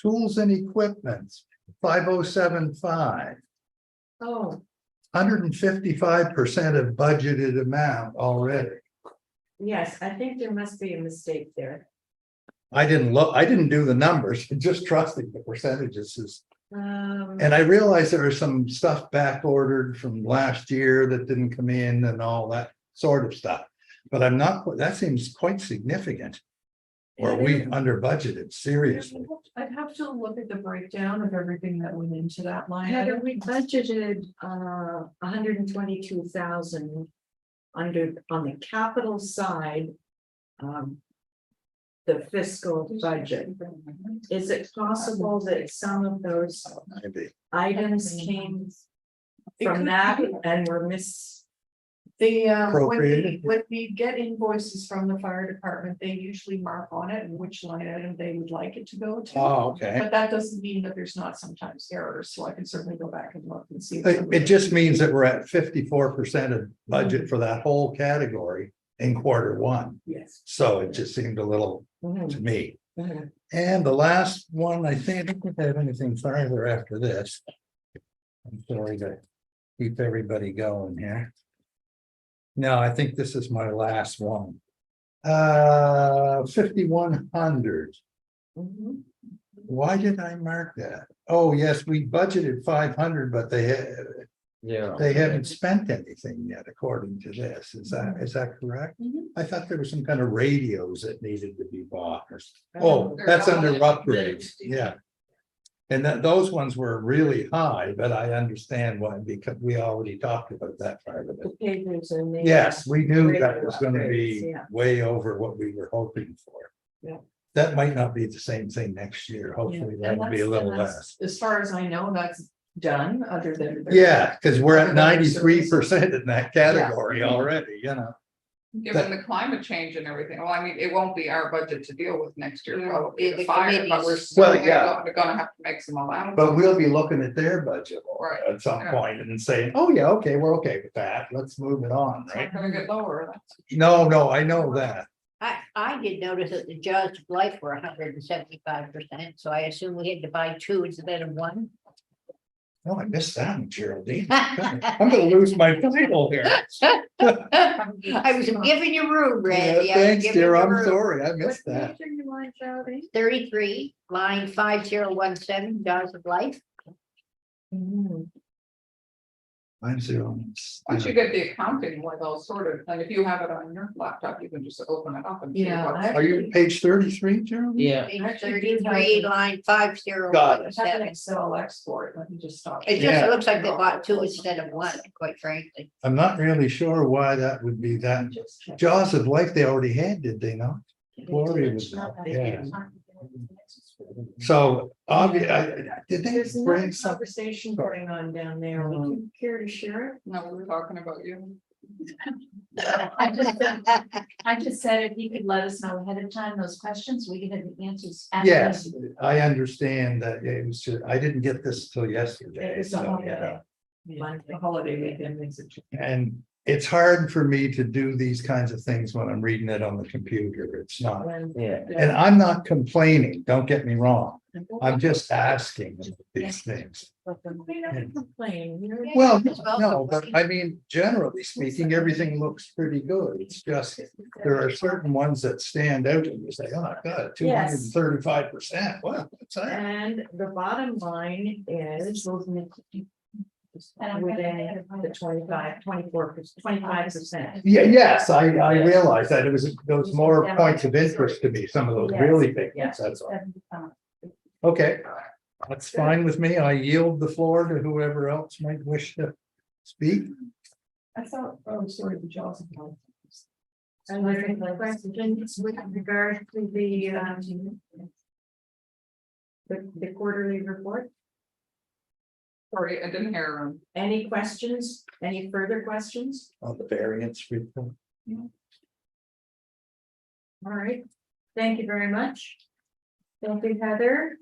Speaker 3: Tools and equipment, 5075.
Speaker 1: oh,
Speaker 3: 155% of budgeted amount already.
Speaker 1: yes, I think there must be a mistake there.
Speaker 3: I didn't do the numbers, just trusting the percentages is.
Speaker 1: Um,
Speaker 3: And I realize there was some stuff back ordered from last year that didn't come in and all that sort of stuff. But I'm not, that seems quite significant. Or we under budgeted, seriously.
Speaker 6: I'd have to look at the breakdown of everything that went into that line.
Speaker 1: Heather,
Speaker 6: item.
Speaker 1: we budgeted 122,000 under, on the capital side. The fiscal budget. Is it possible that some of those
Speaker 3: Maybe.
Speaker 1: items came
Speaker 6: It
Speaker 1: from
Speaker 6: could
Speaker 1: that
Speaker 6: be.
Speaker 1: and were miss?
Speaker 3: Appropriated.
Speaker 6: When we get invoices from the fire department, they usually mark on it and which line item they would like it to go to.
Speaker 3: Oh, okay.
Speaker 6: But that doesn't mean that there's not sometimes errors, so I can certainly go back and look and see. if
Speaker 3: It just means that we're at 54% of budget for that whole category in quarter 1.
Speaker 6: Yes.
Speaker 3: So it just seemed a little
Speaker 1: Mhm,
Speaker 3: to me.
Speaker 1: mhm.
Speaker 3: And the last one, I don't think I have anything further after this. I'm sorry to keep everybody going here. No, I think this is my last one. 5,100.
Speaker 1: Mhm.
Speaker 3: Why did I mark that? Oh, yes, we budgeted 500, but
Speaker 7: Yeah.
Speaker 3: they haven't spent anything yet, according to this. Is that correct?
Speaker 6: Mhm.
Speaker 3: I thought there was some kind of radios that needed to be bought. Oh, that's
Speaker 5: They're
Speaker 3: under
Speaker 5: all-
Speaker 3: upgrades, yeah. And those ones were really high, but I understand why, because we already talked about that part of it.
Speaker 1: The papers and the.
Speaker 3: Yes, we knew that
Speaker 1: Radio
Speaker 3: was gonna
Speaker 1: upgrades,
Speaker 3: be
Speaker 1: yeah.
Speaker 3: way over what we were hoping for.
Speaker 1: Yeah.
Speaker 3: That might not be the same thing next year. Hopefully that'll be a little less.
Speaker 6: As far as I know, that's done, other than.
Speaker 3: Yeah, because we're at
Speaker 6: Other than
Speaker 3: 93% in that category already, you know.
Speaker 5: Given the climate change and everything, well, I mean, it won't be our budget to deal with next year,
Speaker 4: No,
Speaker 5: probably
Speaker 4: the
Speaker 5: the fire, but we're
Speaker 4: committees.
Speaker 5: certainly
Speaker 3: yeah.
Speaker 5: gonna have to make some allowance.
Speaker 3: But we'll be looking at their budget
Speaker 5: Right.
Speaker 3: at some
Speaker 5: Yeah.
Speaker 3: point and saying, oh, yeah, okay, we're okay with that. Let's move it on,
Speaker 5: It's
Speaker 3: right?
Speaker 5: not gonna get lower, that's.
Speaker 3: No, I know that.
Speaker 4: I did notice that the jaws of life were 175%, so I assume we had to buy 2 instead of 1.
Speaker 3: No, I missed that one, Geraldine. I'm gonna lose my title here.
Speaker 4: I was giving you room, Randy.
Speaker 3: Yeah,
Speaker 4: I was
Speaker 3: Thanks,
Speaker 4: giving
Speaker 3: dear.
Speaker 4: you
Speaker 3: I'm
Speaker 4: room.
Speaker 3: sorry. I
Speaker 1: What
Speaker 3: missed that.
Speaker 1: page are you on, Jody?
Speaker 4: 33, line 5017, jaws of life.
Speaker 1: Mhm.
Speaker 3: 50.
Speaker 5: Once you get the accounting, where those sort of, and if you have it on your laptop, you can just open it up and. see
Speaker 6: Yeah,
Speaker 5: what's-
Speaker 3: Are you page 33, Jeremy?
Speaker 7: Yeah,
Speaker 4: Page 33, line 5017.
Speaker 3: Got
Speaker 6: I have an Excel export, let me just stop.
Speaker 4: It
Speaker 3: Yeah.
Speaker 4: just looks like they bought two instead of one, quite frankly.
Speaker 3: I'm not really sure why that would be that.
Speaker 6: Just check.
Speaker 3: Jaws of Life they already had, did they not? Gloria was not, yeah. So, did they
Speaker 1: There's
Speaker 3: bring
Speaker 1: another
Speaker 3: some?
Speaker 1: conversation going on down there. Would you care to share it?
Speaker 5: No, we were talking about you.
Speaker 8: I just said if you could let us know ahead of time those questions, we could have the answers. at the
Speaker 3: Yes,
Speaker 8: meeting.
Speaker 3: I understand that it was just, I didn't get this till yesterday.
Speaker 1: It was a
Speaker 3: so,
Speaker 1: holiday.
Speaker 6: Yeah, the holiday weekend makes it.
Speaker 3: And it's hard for me to do these kinds of things when I'm reading it on the computer. It's not.
Speaker 1: When-
Speaker 7: yeah.
Speaker 3: And I'm not complaining, don't get me wrong. I'm just asking these things.
Speaker 1: We don't complain. You're-
Speaker 3: Well,
Speaker 4: It's well
Speaker 3: no, but
Speaker 4: complained.
Speaker 3: I mean, generally speaking, everything looks pretty good. It's just, there are certain ones that stand out and you say, oh my God, 235%. Wow, what's that?
Speaker 1: And the bottom line is within the 25%.
Speaker 3: Yeah, yes, I realize that it was those more points of interest to me, some of those really big ones, that's all. Okay, that's fine with me. I yield the floor to whoever else might wish to speak.
Speaker 6: I thought, oh, sorry, the Jaws of Life.
Speaker 1: And there any questions with regard to the quarterly report?
Speaker 5: Sorry, I didn't hear.
Speaker 1: Any questions? Any further questions?
Speaker 3: On the variance report.
Speaker 1: All right, thank you very much. Thank you, Heather.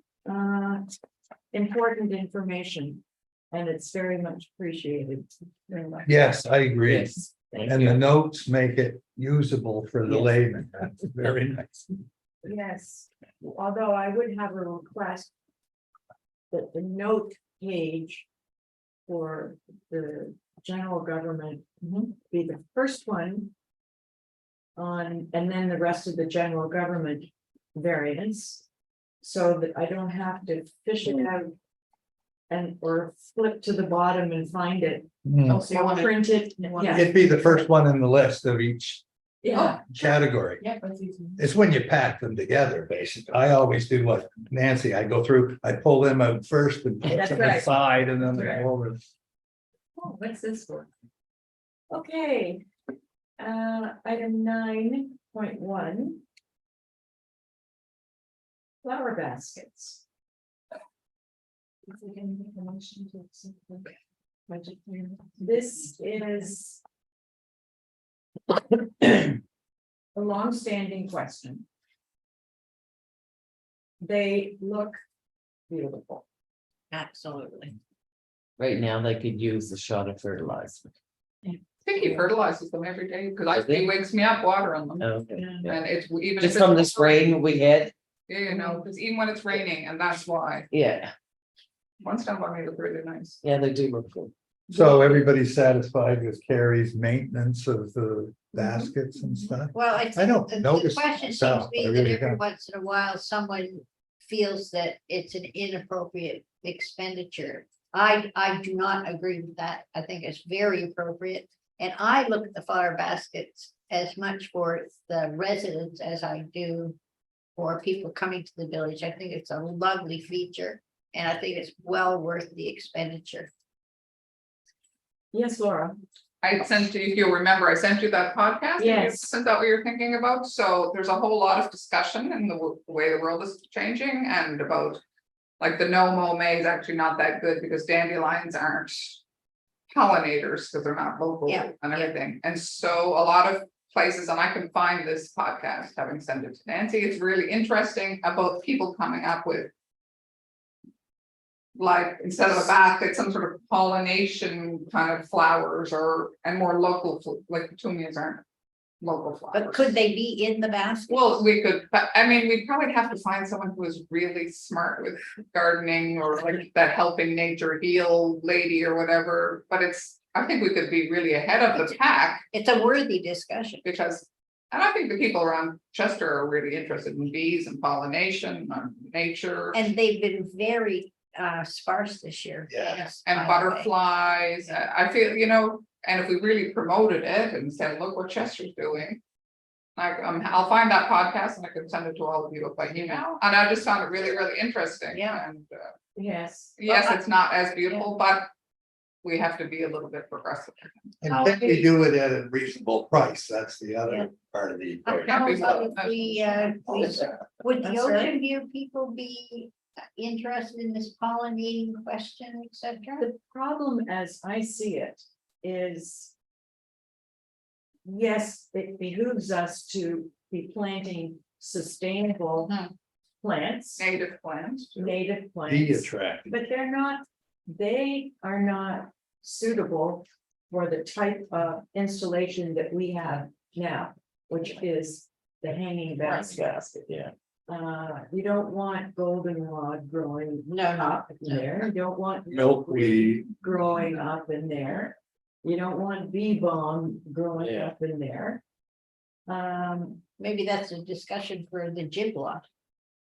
Speaker 1: Important information. And it's very much appreciated. Very much.
Speaker 3: Yes, I agree.
Speaker 7: Yes. Thank
Speaker 3: And the
Speaker 7: you.
Speaker 3: notes make it usable for the
Speaker 7: Yes.
Speaker 3: layman. That's very nice.
Speaker 1: Yes, although I would have a request. That the note page. For the general government be the first one. On, and then the rest of the general government variance. So that I don't have to fish it out. And or flip to the bottom and find it,
Speaker 3: Hmm.
Speaker 6: Also, you want to.
Speaker 1: print it, yeah,
Speaker 3: It'd be the first one in the list of each
Speaker 1: yeah.
Speaker 3: category.
Speaker 6: Yeah, that's easy.
Speaker 3: It's when you pack them together, basically. I always do like Nancy, I go through, I pull them out first and put
Speaker 1: That's
Speaker 3: them
Speaker 1: right.
Speaker 3: aside and then they
Speaker 1: That's right.
Speaker 3: go over.
Speaker 1: Oh, what's this for? Okay. Item 9.1. Flower baskets. This is. A longstanding question. They look beautiful.
Speaker 4: Absolutely.
Speaker 7: Right now, they could use a shot of fertilizer.
Speaker 5: I think he fertilizes them every day, because
Speaker 7: Does he?
Speaker 5: he wakes me up watering them,
Speaker 7: Okay.
Speaker 5: and it's even. if
Speaker 7: Just
Speaker 5: it's
Speaker 7: from this rain we had,
Speaker 5: Yeah, you know, because even when it's raining, and that's why,
Speaker 7: yeah,
Speaker 5: one's done by me look really nice.
Speaker 7: yeah, they do look good.
Speaker 3: So everybody's satisfied with Carrie's maintenance of the baskets and stuff?
Speaker 4: Well,
Speaker 3: I don't
Speaker 4: the
Speaker 3: notice
Speaker 4: question seems
Speaker 3: myself,
Speaker 4: to be
Speaker 3: I
Speaker 4: that
Speaker 3: really
Speaker 4: every
Speaker 3: don't.
Speaker 4: once in a while, someone feels that it's an inappropriate expenditure. I do not agree with that. I think it's very appropriate. And I look at the flower baskets as much for the residents as I do for people coming to the village. I think it's a lovely feature, and I think it's well worth the expenditure.
Speaker 1: Yes, Laura.
Speaker 5: I sent you, if you'll remember, I sent you that podcast. and you
Speaker 1: Yes.
Speaker 5: Sent out what you're thinking about, so there's a whole lot of discussion in the way the world is changing and about. Like the no mow May is actually not that good because dandelions aren't pollinators, because they're not local
Speaker 4: Yeah,
Speaker 5: and
Speaker 4: yeah.
Speaker 5: everything, and so a lot of places, and I can find this podcast, having sent it to Nancy, it's really interesting about people coming up with. Like, instead of a basket, some sort of pollination kind of flowers and more local, like petunias aren't local flowers.
Speaker 4: But could they be in the basket?
Speaker 5: Well, we could, but I mean, we'd probably have to find someone who is really smart with gardening or like that helping nature heal lady or whatever, but I think we could be really ahead of the pack
Speaker 4: It's a worthy discussion.
Speaker 5: because. And I think the people around Chester are really interested in bees and pollination and nature.
Speaker 4: And they've been very sparse this year.
Speaker 3: Yeah.
Speaker 4: Yes,
Speaker 5: And
Speaker 4: by the way.
Speaker 5: butterflies, I feel, you know, and if we really promoted it and said, look what Chester's doing. Like, I'll find that podcast and I can send it to all of you by email, and I just found it really, really interesting.
Speaker 4: Yeah.
Speaker 5: And,
Speaker 1: Yes.
Speaker 5: yes, it's not as beautiful, but we have to be a little bit progressive.
Speaker 3: And can we do it at a reasonable price? That's the other part of the equation.
Speaker 4: How
Speaker 5: Happy
Speaker 4: about
Speaker 5: with
Speaker 4: if would the
Speaker 1: I'm sorry?
Speaker 4: Ocean View people be interested in this pollinating question, et cetera?
Speaker 1: The problem as I see it is. Yes, it behooves us to be planting sustainable
Speaker 4: Mhm.
Speaker 1: plants,
Speaker 5: Native plants.
Speaker 1: native
Speaker 3: Be
Speaker 1: plants.
Speaker 3: attractive.
Speaker 1: But they are not suitable for the type of installation that we have now, which is the hanging basket.
Speaker 7: Yeah.
Speaker 1: You don't want goldenrod growing
Speaker 4: No,
Speaker 1: up in there, you don't want
Speaker 3: Milkweed.
Speaker 1: growing up in there. You don't want bee balm growing
Speaker 7: Yeah.
Speaker 1: up in there.
Speaker 4: maybe that's a discussion for the Giblot.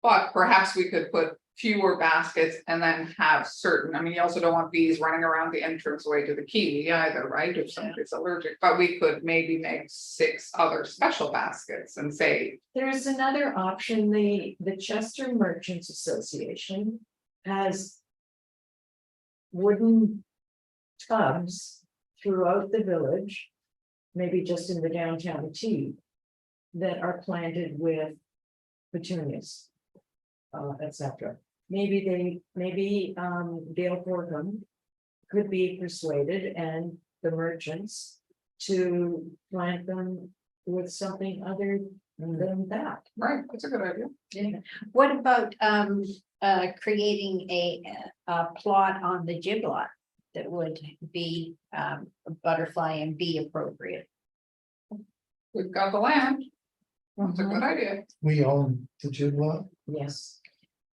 Speaker 5: But perhaps we could put fewer baskets and then have certain, I mean, you also don't want bees running around the entranceway to the kiwi either, right? If somebody's allergic, but we could maybe make 6 other special baskets and say,
Speaker 1: there's another option, the Chester Merchants Association has. Wooden tubs throughout the village, maybe just in the downtown T. That are planted with petunias. etc. Maybe Dale Portham could be persuaded and the merchants to plant them with something other than that.
Speaker 5: right, that's a good idea.
Speaker 4: What about creating a plot on the Giblot that would be butterfly and bee appropriate?
Speaker 5: We've got the land. That's a good idea.
Speaker 3: We own the Giblet.
Speaker 1: Yes,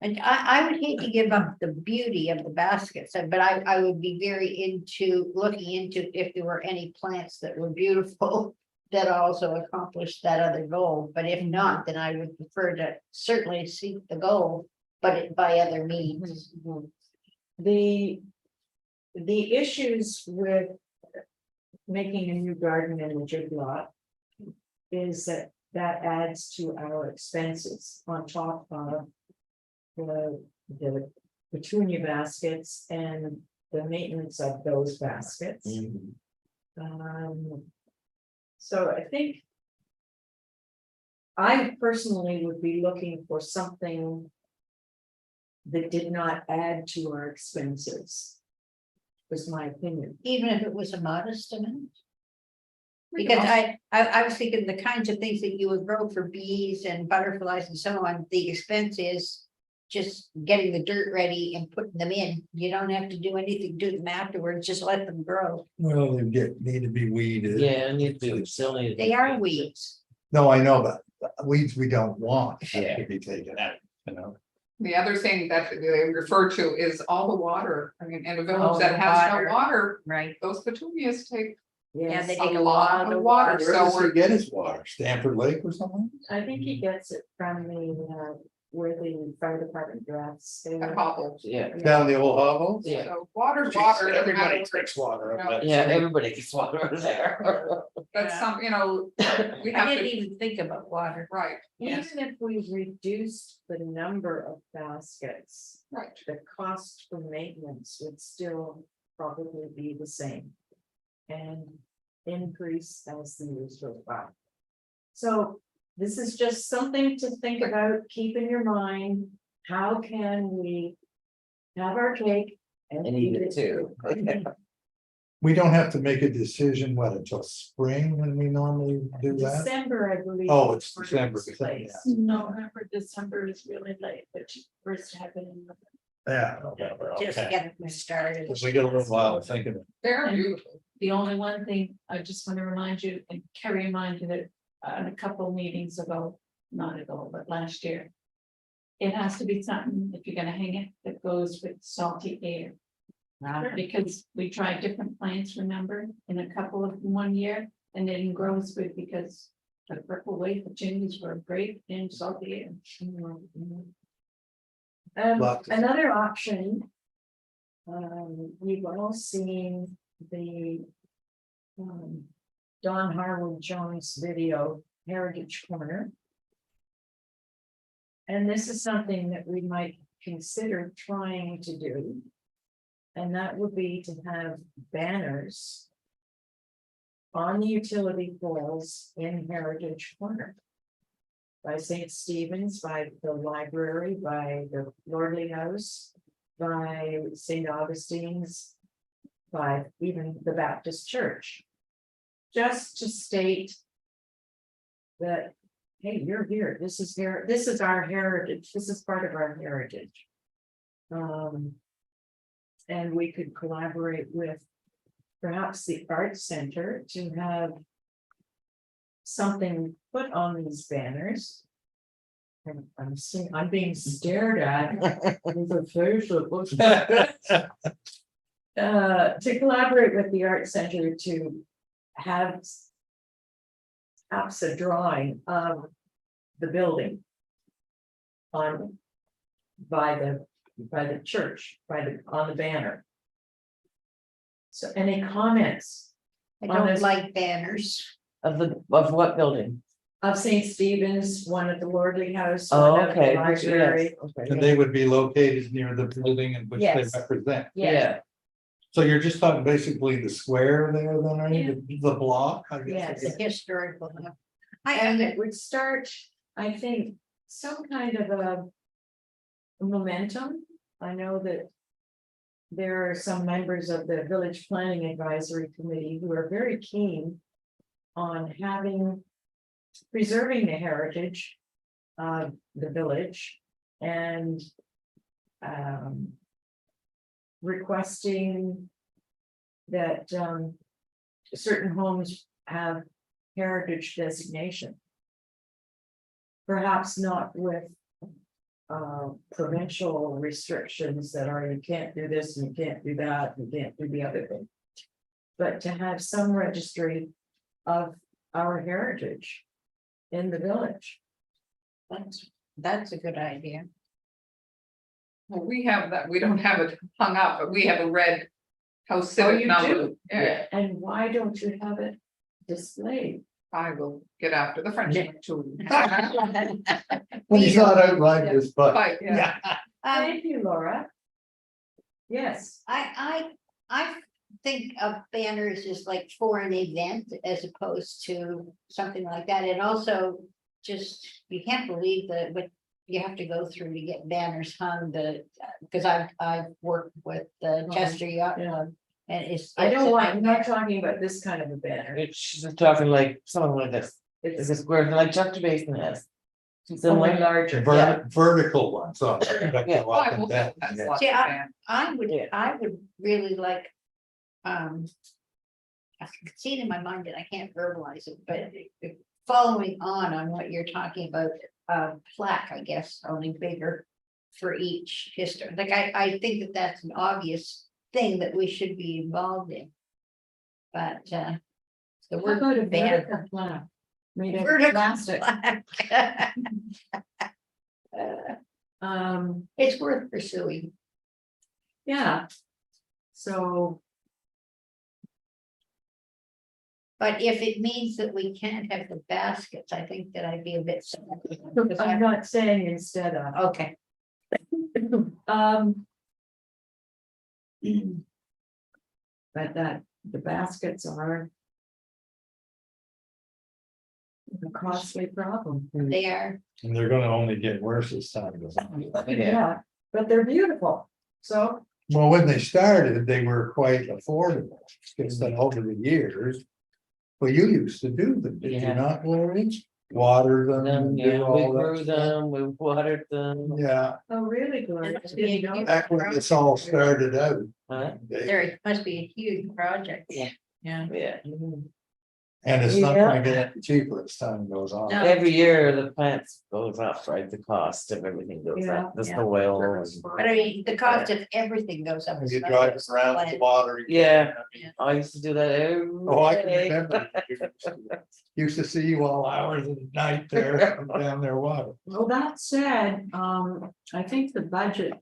Speaker 4: And I would hate to give up the beauty of the baskets, but I would be very into looking into if there were any plants that were beautiful. That also accomplished that other goal, but if not, then I would prefer to certainly seek the goal, but by other means.
Speaker 1: the issues with making a new garden in the Jig lot is that adds to our expenses on top of the petunia baskets and the maintenance of those baskets. So I think I personally would be looking for something that did not add to our expenses. Was my opinion.
Speaker 4: Even if it was a modest amount.
Speaker 5: We can
Speaker 4: Because
Speaker 5: also-
Speaker 4: I was thinking the kinds of things that you would grow for bees and butterflies and so on, the expense is. Just getting the dirt ready and putting them in. You don't have to do anything, do them afterwards, just let them grow.
Speaker 3: Well, they need to be weeded.
Speaker 7: Yeah, and need to be silly.
Speaker 4: They are weeds.
Speaker 3: No, I know, but weeds we don't want
Speaker 7: Yeah.
Speaker 3: to be taken out, you know.
Speaker 5: The other thing that they refer to is all the water, I mean, in a
Speaker 4: Oh,
Speaker 5: village that
Speaker 4: the
Speaker 5: has
Speaker 4: water.
Speaker 5: no water,
Speaker 4: Right.
Speaker 5: those petunias take
Speaker 4: Yeah, they
Speaker 1: Yes,
Speaker 4: take
Speaker 5: a lot of water,
Speaker 3: Where
Speaker 5: so
Speaker 3: does he
Speaker 5: we're.
Speaker 3: get his water? Stanford Lake or something?
Speaker 1: I think he gets it from where the fire department drafts.
Speaker 5: At Hobble.
Speaker 7: Yeah,
Speaker 3: Down the old hovel?
Speaker 7: Yeah.
Speaker 5: So water's water. doesn't matter
Speaker 3: Everybody
Speaker 5: what
Speaker 3: drinks water. up
Speaker 5: No.
Speaker 3: that
Speaker 7: yeah,
Speaker 3: street.
Speaker 7: everybody gets water there.
Speaker 5: That's some, you know, we
Speaker 4: I
Speaker 5: have
Speaker 4: didn't
Speaker 5: to,
Speaker 4: even think about water.
Speaker 5: right, yes,
Speaker 1: Even if we reduced the number of baskets,
Speaker 5: right.
Speaker 1: the cost for maintenance would still probably be the same. And increase as the years go by. So this is just something to think about, keep in your mind, how can we have our cake and
Speaker 7: And
Speaker 1: eat
Speaker 7: eat it
Speaker 1: it
Speaker 7: too.
Speaker 1: too?
Speaker 3: We don't have to make a decision, what, until spring when we normally do that?
Speaker 1: December, I believe.
Speaker 3: Oh, it's
Speaker 1: for
Speaker 3: December,
Speaker 1: this place.
Speaker 8: November, December is really late, but first happen.
Speaker 3: Yeah. November,
Speaker 4: Just
Speaker 3: okay.
Speaker 4: get them started.
Speaker 3: Because we got a little while to think of it.
Speaker 5: They're beautiful.
Speaker 8: The only one thing I just want to remind you and Kerry reminded you that a couple meetings ago, not ago, but last year. It has to be something, if you're gonna hang it, that goes with salty air. Because we tried different plants, remember, in a couple of 1 year, and it didn't grow as good because the purple wave petunias were great in salty air.
Speaker 3: Lots of-
Speaker 1: Another option We've all seen the. Don Harwood Jones video, Heritage Corner. And this is something that we might consider trying to do. And that would be to have banners. On the utility poles in Heritage Corner. By St. Stephen's, by the library, by the Lordley House, by St. Augustine's. By even the Baptist Church. Just to state. That, hey, you're here, this is our heritage, this is part of our heritage. And we could collaborate with perhaps the Art Center to have something put on these banners. And I'm being stared at. With a face that looks to collaborate with the Art Center to have perhaps a drawing of the building on by the church, on the banner. So any comments
Speaker 4: I
Speaker 1: On
Speaker 4: don't
Speaker 1: this-
Speaker 4: like banners.
Speaker 7: Of what building?
Speaker 1: of St. Stephen's, one at the Lordley House?
Speaker 7: Oh,
Speaker 1: one at the
Speaker 7: okay,
Speaker 1: library?
Speaker 3: And they would be located near the building in which they
Speaker 1: Yes.
Speaker 3: represent.
Speaker 1: Yeah,
Speaker 3: So you're just talking basically the square there, then, are you? The block, I guess.
Speaker 1: Yes.
Speaker 4: The historical.
Speaker 1: and
Speaker 4: I,
Speaker 1: it would start, I think, some kind of a momentum. I know that there are some members of the Village Planning Advisory Committee who are very keen on preserving the heritage of the village and requesting that certain homes have heritage designation. Perhaps not with provincial restrictions that are, you can't do this, and you can't do that, you can't do the other thing. But to have some registry of our heritage in the village.
Speaker 4: that's a good idea.
Speaker 5: Well, we have that, we don't have it hung up, but we have a red house
Speaker 1: Oh,
Speaker 5: civic
Speaker 1: you
Speaker 5: number.
Speaker 1: do?
Speaker 5: Yeah,
Speaker 1: And why don't you have it displayed?
Speaker 5: I will get after the French
Speaker 1: Yeah.
Speaker 5: too.
Speaker 3: Well, he's not outright this, but.
Speaker 5: But, yeah,
Speaker 1: Thank you, Laura. Yes,
Speaker 4: I think of banners as like for an event as opposed to something like that. And also just, you can't believe that what you have to go through to get banners hung, because I've worked with the Chester Yacht
Speaker 1: yeah.
Speaker 4: Club. And it's.
Speaker 1: I don't
Speaker 4: it's a
Speaker 1: want, I'm not
Speaker 4: nightmare.
Speaker 1: talking about this kind of a banner.
Speaker 7: She's just talking like something like this. Is
Speaker 1: It's
Speaker 7: a square like Chester Basin has?
Speaker 1: only
Speaker 7: Similar.
Speaker 1: larger.
Speaker 3: Vertical ones, so. that
Speaker 7: Yeah.
Speaker 3: go up
Speaker 5: I
Speaker 3: and
Speaker 5: will
Speaker 3: down,
Speaker 5: put that
Speaker 3: yeah.
Speaker 5: slot
Speaker 4: See,
Speaker 5: in.
Speaker 4: I would really like. I can see it in my mind and I can't verbalize it, but following on what you're talking about, plaque, I guess, only bigger. For each history, like I think that that's an obvious thing that we should be involved in. But the
Speaker 1: What
Speaker 4: word
Speaker 1: about a
Speaker 4: banner.
Speaker 1: vertical plaque made of
Speaker 4: Vertical
Speaker 1: plastic?
Speaker 4: plaque. It's worth pursuing.
Speaker 1: Yeah. So,
Speaker 4: But if it means that we can't have the baskets, I think that I'd be a bit sad. Because
Speaker 1: I'm not saying instead of.
Speaker 4: Okay,
Speaker 1: But that the baskets are. A costly problem.
Speaker 4: they are,
Speaker 3: And they're gonna only get worse as time goes on.
Speaker 1: Yeah, but they're beautiful, so.
Speaker 3: Well, when they started, they were quite affordable, because then over the years. Well, you used to do them, did you
Speaker 7: Yeah.
Speaker 3: not, Larry? Water them and do
Speaker 7: Yeah, we
Speaker 3: all
Speaker 7: grew
Speaker 3: that stuff.
Speaker 7: them, we watered them.
Speaker 3: Yeah,
Speaker 1: Oh, really, Gloria?
Speaker 4: must be a
Speaker 1: Didn't know.
Speaker 3: back when this all started out.
Speaker 7: Huh?
Speaker 4: there must be a huge project.
Speaker 7: Yeah.
Speaker 1: Yeah.
Speaker 7: Yeah,
Speaker 3: And it's not
Speaker 1: Yeah.
Speaker 3: gonna get any cheaper as time goes on.
Speaker 4: No.
Speaker 7: every year the plants goes up, right, the cost of everything goes
Speaker 1: Yeah,
Speaker 7: up, the
Speaker 4: yeah.
Speaker 7: soil. and-
Speaker 4: But I mean, the cost of everything goes up.
Speaker 3: As you
Speaker 4: as
Speaker 3: drive
Speaker 4: much as
Speaker 3: around with the
Speaker 4: plant.
Speaker 3: water.
Speaker 7: Yeah.
Speaker 3: I mean,
Speaker 7: I used to do that every
Speaker 3: Oh, I can
Speaker 7: day.
Speaker 3: remember. Used to see you all hours of the night there, down there water.
Speaker 1: Well, that said, I think the budget.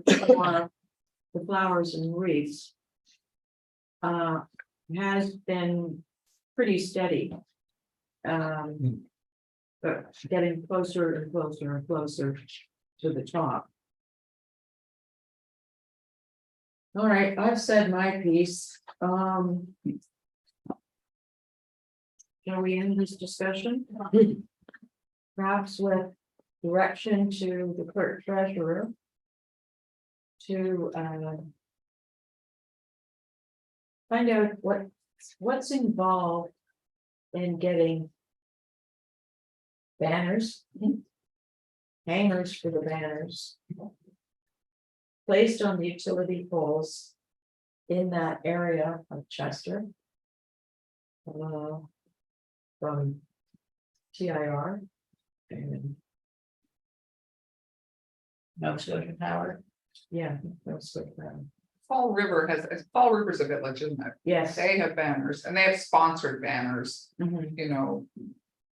Speaker 1: For the flowers and wreaths. Has been pretty steady. But getting closer and closer and closer to the top. All right, I've said my piece, shall we end this discussion? Perhaps with direction to the clerk treasurer. To find out what's involved in getting banners, hangers for the banners placed on the utility poles in that area of Chester. From TIR and
Speaker 4: Nova Scotia Power.
Speaker 1: yeah, that's good.
Speaker 5: Fall River's a village, isn't it?
Speaker 1: Yes.
Speaker 5: They have banners and they have sponsored banners,
Speaker 1: Mhm.
Speaker 5: you know.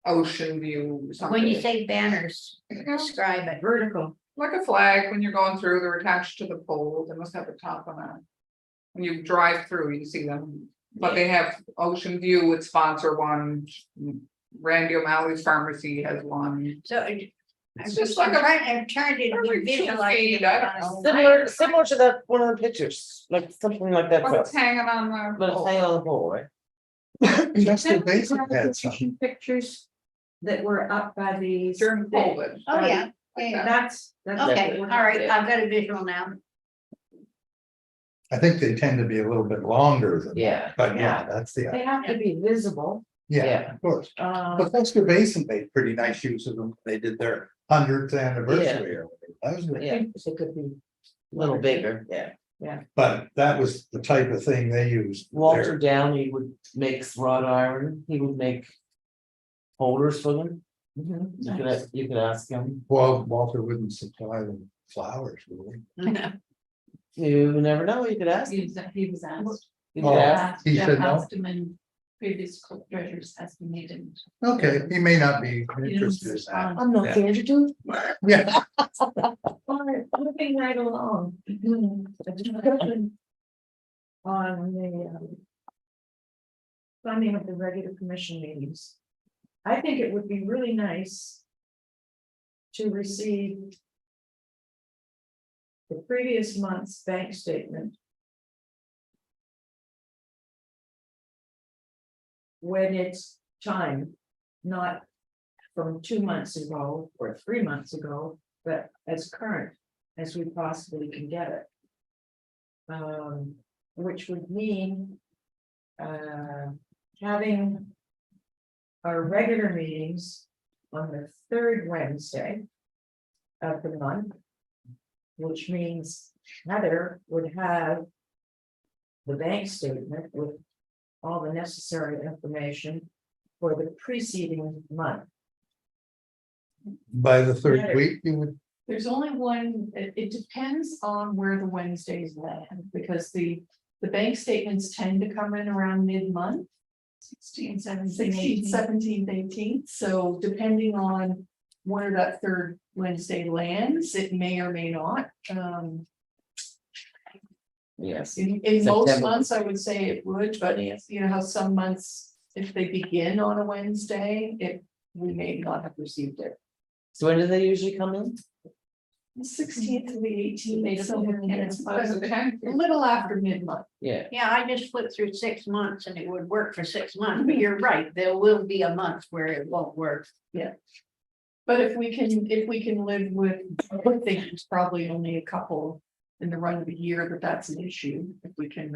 Speaker 5: Ocean View.
Speaker 4: When you
Speaker 5: something.
Speaker 4: say banners,
Speaker 5: You know,
Speaker 4: describe it.
Speaker 1: Vertical.
Speaker 5: like a flag, when you're going through, they're attached to the pole, they must have a top on that. When you drive through, you see them, but they have Ocean View would sponsor one. Randy O'Malley's Pharmacy has one.
Speaker 4: So I'm
Speaker 5: It's
Speaker 4: just
Speaker 5: just like
Speaker 4: I'm trying to
Speaker 5: every 2
Speaker 4: visualize.
Speaker 5: feet,
Speaker 4: it.
Speaker 5: I don't know.
Speaker 7: Similar to that, one of the pictures, like something like that,
Speaker 5: But it's
Speaker 7: but
Speaker 5: hanging on the.
Speaker 7: it's hanging on the pole, right?
Speaker 3: Chester
Speaker 1: Remember
Speaker 3: Basin
Speaker 1: the
Speaker 3: had some.
Speaker 1: competition Pictures that were up by the.
Speaker 5: During COVID.
Speaker 4: Oh, yeah,
Speaker 5: Yeah.
Speaker 1: That's.
Speaker 4: okay, all right, I've got a visual now.
Speaker 3: I think they tend to be a little bit longer than that,
Speaker 7: Yeah.
Speaker 3: but yeah, that's the,
Speaker 1: They have to be visible,
Speaker 3: yeah, of course. But Chester Basin made pretty nice use of them. They did their 100th anniversary. or whatever. That was good.
Speaker 7: Yeah.
Speaker 1: it could be.
Speaker 7: A little bigger, yeah.
Speaker 3: But that was the type of thing they used.
Speaker 7: Walter
Speaker 3: there.
Speaker 7: Downey would make wrought iron, he would make holders for them. You could ask him,
Speaker 3: Well, Walter wouldn't supply them flowers, would he?
Speaker 7: you never know, you could ask him.
Speaker 8: He was asked.
Speaker 7: You
Speaker 3: Oh.
Speaker 7: could ask,
Speaker 3: He
Speaker 8: Jeff
Speaker 3: said no?
Speaker 8: asked him and previous treasurers estimated.
Speaker 3: Okay, he may not be interested in that.
Speaker 7: I'm not
Speaker 3: Yeah.
Speaker 7: there to do.
Speaker 3: Yeah,
Speaker 1: Alright, moving right along. A discussion on the funding of the regular commission meetings. I think it would be really nice to receive the previous month's bank statement when it's time, not from 2 months ago or 3 months ago, but as current as we possibly can get it. Which would mean having our regular meetings on the third Wednesday of the month, which means Heather would have the bank statement with all the necessary information for the preceding month.
Speaker 3: by the third week, you would,
Speaker 6: There's only one, it depends on where the Wednesdays land, because the bank statements tend to come in around mid-month.
Speaker 8: 16, 17,
Speaker 6: 16th, 17th, 18th, so depending on where that third Wednesday lands, it may or may not.
Speaker 7: Yes,
Speaker 6: In most
Speaker 7: September.
Speaker 6: months, I would say it would, but you know how some months, if they begin on a Wednesday, we may not have received it.
Speaker 7: so when do they usually come in?
Speaker 6: The 16th to the 18th,
Speaker 8: Made
Speaker 6: so
Speaker 8: up of
Speaker 6: it's
Speaker 5: Because of
Speaker 6: a
Speaker 5: 10.
Speaker 6: little after mid-month.
Speaker 7: Yeah,
Speaker 4: Yeah, I just flipped through 6 months and it would work for 6 months, but you're right, there will be a month where it won't work.
Speaker 6: But if we can live with, I would think it's probably only a couple in the run of the year, but that's an issue, if we can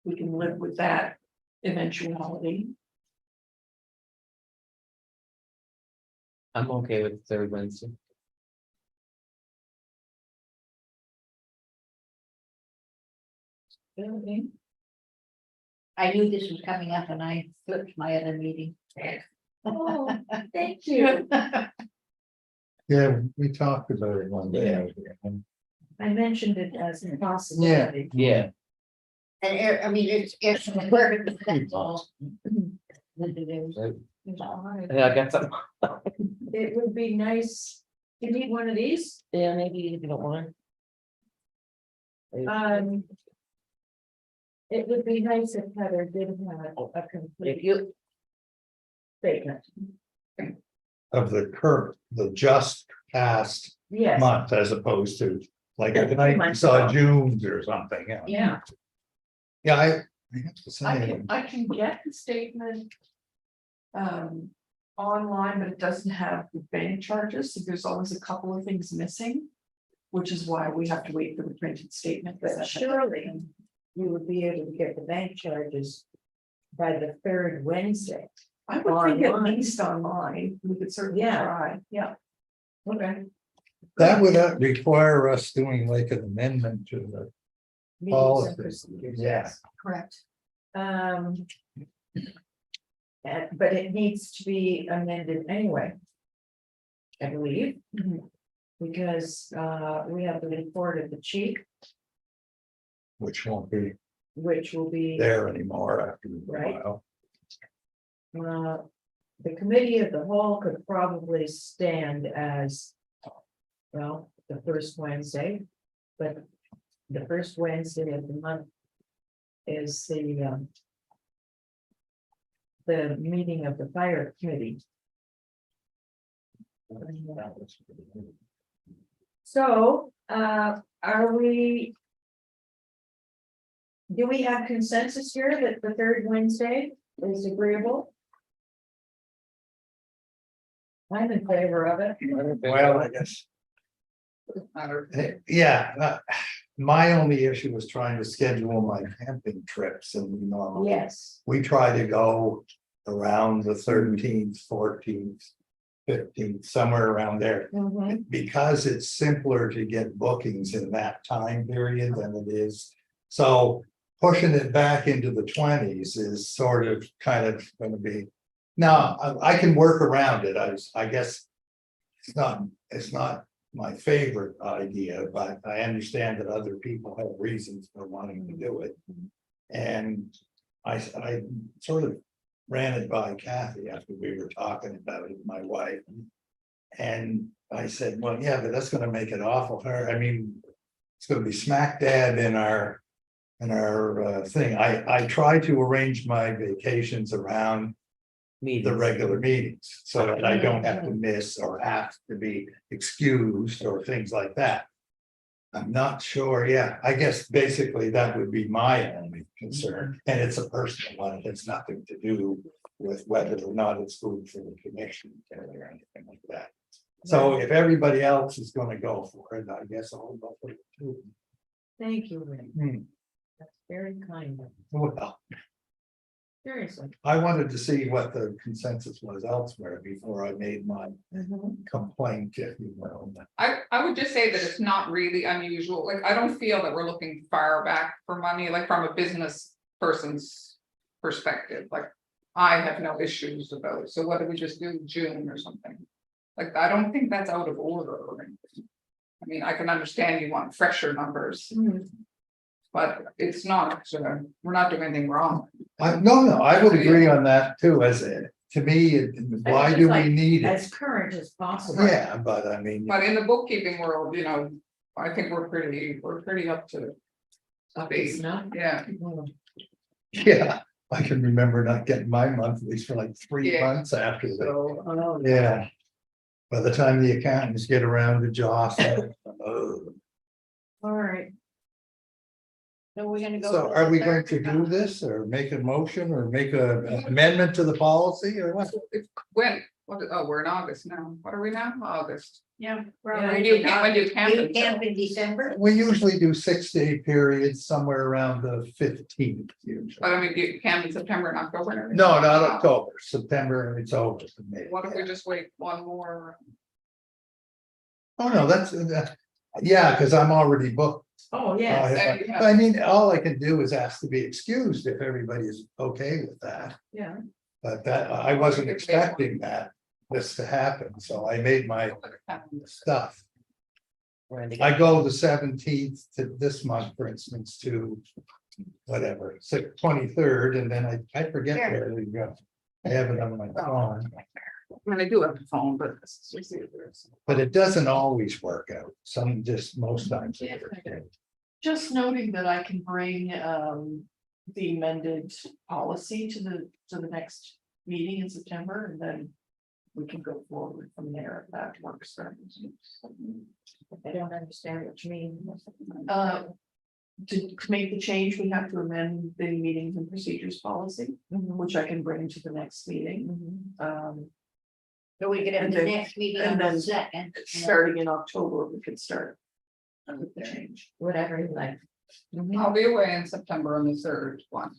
Speaker 6: live with that eventuality.
Speaker 7: I'm okay with the third Wednesday.
Speaker 4: I knew this was coming up and I flipped my other meeting.
Speaker 1: Oh, thank you.
Speaker 3: yeah, we talked about it one day.
Speaker 1: I mentioned it as a possibility.
Speaker 7: Yeah,
Speaker 4: And I mean, it's perfect, that's all.
Speaker 7: yeah, I got some,
Speaker 1: It would be nice. You need one of these?
Speaker 7: yeah, maybe if you don't want.
Speaker 1: It would be nice if Heather did have a
Speaker 7: If
Speaker 1: complete
Speaker 7: you,
Speaker 1: statement.
Speaker 3: Of the just past
Speaker 1: Yes,
Speaker 3: month as opposed to like
Speaker 1: Yeah,
Speaker 3: tonight, we
Speaker 1: months
Speaker 3: saw
Speaker 1: ago.
Speaker 3: June's or something, yeah.
Speaker 1: yeah,
Speaker 3: Yeah, I have to
Speaker 6: I
Speaker 3: say,
Speaker 6: can get the statement. Online, but it doesn't have the bank charges, so there's always a couple of things missing. Which is why we have to wait for the printed statement.
Speaker 1: but surely you would be able to get the bank charges by the third Wednesday.
Speaker 6: I would think at
Speaker 1: online.
Speaker 6: least online, we could certainly
Speaker 1: Yeah.
Speaker 6: try, yeah.
Speaker 1: Okay.
Speaker 3: that would require us doing like an amendment to the
Speaker 1: Meetings and
Speaker 3: policy.
Speaker 1: procedures,
Speaker 3: Yeah.
Speaker 1: yes.
Speaker 6: Correct.
Speaker 1: But it needs to be amended anyway. I believe. Because we have the report of the chief,
Speaker 3: Which won't be
Speaker 1: which will be.
Speaker 3: there anymore after a
Speaker 1: Right.
Speaker 3: while.
Speaker 1: The committee of the whole could probably stand as. Well, the first Wednesday, but the first Wednesday of the month. Is the meeting of the fire committee. So, are we? Do we have consensus here that the third Wednesday is agreeable? I'm in favor of it.
Speaker 3: Well, I guess, yeah, my only issue was trying to schedule my camping trips and we normally.
Speaker 1: Yes.
Speaker 3: We try to go around the 13th, 14th, 15th, somewhere around there.
Speaker 1: Mhm.
Speaker 3: Because it's simpler to get bookings in that time period than it is. So pushing it back into the 20s is sort of kind of going to be. Now, I can work around it. I guess. It's not my favorite idea, but I understand that other people have reasons for wanting to do it. And I sort of ran it by Kathy after we were talking about it, my wife. And I said, well, yeah, but that's gonna make it awful hard. I mean, it's gonna be smack dab in our thing. I try to arrange my vacations around the regular meetings, so that I don't have to miss or have to be excused or things like that. I'm not sure, yeah, I guess basically that would be my only concern, and it's a personal one, it's nothing to do with whether or not it's food for the commission or anything like that. So if everybody else is gonna go for it, I guess I'll go for it too.
Speaker 1: Thank you, Ray.
Speaker 3: Hmm.
Speaker 1: That's very kind of you.
Speaker 3: Well,
Speaker 1: Seriously.
Speaker 3: I wanted to see what the consensus was elsewhere before I made my complaint, if you will.
Speaker 5: I would just say that it's not really unusual, like, I don't feel that we're looking far back for money, like from a business person's perspective, like. I have no issues about it, so what do we just do, June or something? Like, I don't think that's out of order or anything. I mean, I can understand you want fresher numbers, but it's not, we're not doing anything wrong.
Speaker 3: No, I would agree on that too, to me, why do we need it?
Speaker 1: As current as possible.
Speaker 3: Yeah, but I mean,
Speaker 5: But in the bookkeeping world, I think we're pretty up to,
Speaker 1: Up to snuff.
Speaker 5: yeah.
Speaker 3: yeah, I can remember not getting my monthlies for like 3
Speaker 5: Yeah.
Speaker 3: months after that.
Speaker 5: So,
Speaker 1: Oh,
Speaker 3: Yeah. By the time the accountants get around to Joss.
Speaker 1: all right.
Speaker 4: So we're gonna go.
Speaker 3: So
Speaker 4: for
Speaker 3: are
Speaker 4: the
Speaker 3: we going
Speaker 4: third?
Speaker 3: to do this or make a motion or make an amendment to the policy or what?
Speaker 5: when, we're in August now, what are we now, August?
Speaker 4: Yeah. we're
Speaker 1: Yeah,
Speaker 5: When
Speaker 4: already
Speaker 5: do you
Speaker 4: in
Speaker 5: camp, when do you camp?
Speaker 4: We
Speaker 5: until?
Speaker 4: camp in December.
Speaker 3: We usually do 6-day periods somewhere around the 15th usually.
Speaker 5: But I mean, do you camp in September and October?
Speaker 3: No, not October, September, it's over for me.
Speaker 5: What if we just wait one more?
Speaker 3: Oh, no, yeah, because I'm already booked.
Speaker 1: Oh, yes,
Speaker 3: I mean, all I can do is ask to be excused if everybody's okay with that,
Speaker 1: yeah.
Speaker 3: but that, I wasn't expecting this to happen, so I made my stuff. I go the 17th to this month, for instance, to whatever, 23rd, and then I forget
Speaker 4: Sure.
Speaker 3: where to go. I have it on my phone,
Speaker 5: I mean, I do have a phone, but. Let's see if there's-
Speaker 3: but it doesn't always work out, most times. it works out.
Speaker 6: Just noting that I can bring the amended policy to the next meeting in September, and then we can go forward from there if that works for everyone.
Speaker 1: I don't understand what you mean.
Speaker 6: To make the change, we have to amend the meetings and procedures policy, which I can bring to the next meeting.
Speaker 4: So we could have
Speaker 6: And
Speaker 4: the
Speaker 6: then-
Speaker 4: next meeting
Speaker 6: and
Speaker 4: on the
Speaker 6: then
Speaker 4: second.
Speaker 6: Starting in October, we could start with the change.
Speaker 1: Whatever you like.
Speaker 5: I'll be away in September on the third one.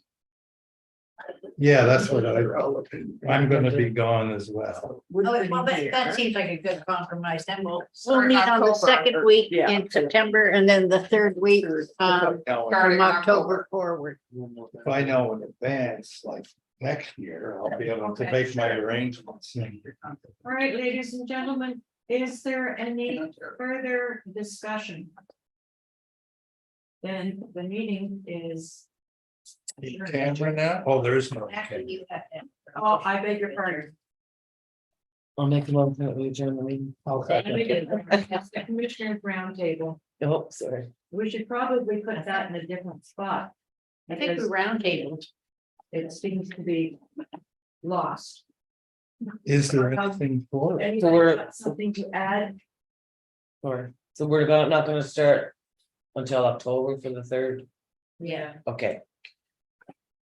Speaker 3: Yeah, that's what I'm gonna be gone as well.
Speaker 4: Oh, well, that seems like a good compromise, then we'll
Speaker 5: Start
Speaker 4: meet
Speaker 5: in
Speaker 4: on the
Speaker 5: October.
Speaker 4: second week
Speaker 6: Yeah.
Speaker 4: in September, and then the third week,
Speaker 5: Starting
Speaker 4: from
Speaker 5: in
Speaker 4: October forward.
Speaker 3: If I know in advance, like next year, I'll be able to
Speaker 1: Okay.
Speaker 3: make my arrangements.
Speaker 1: All right, ladies and gentlemen, is there any further discussion? Then the meeting is.
Speaker 3: Camera now? Oh, there is no.
Speaker 4: After
Speaker 3: camera.
Speaker 4: you have that.
Speaker 1: Oh, I beg your pardon.
Speaker 7: I'll make a motion that we adjourn the meeting.
Speaker 3: Okay.
Speaker 1: The Commissioner's roundtable.
Speaker 7: Oh, sorry.
Speaker 1: We should probably put that in a different spot.
Speaker 4: I think we
Speaker 1: Because
Speaker 4: roundtabled.
Speaker 1: it seems to be lost.
Speaker 3: Is there anything for it?
Speaker 1: Anybody
Speaker 7: we're-
Speaker 1: got something to add?
Speaker 7: Or, so we're not gonna start until October for the third,
Speaker 1: Yeah,
Speaker 7: okay.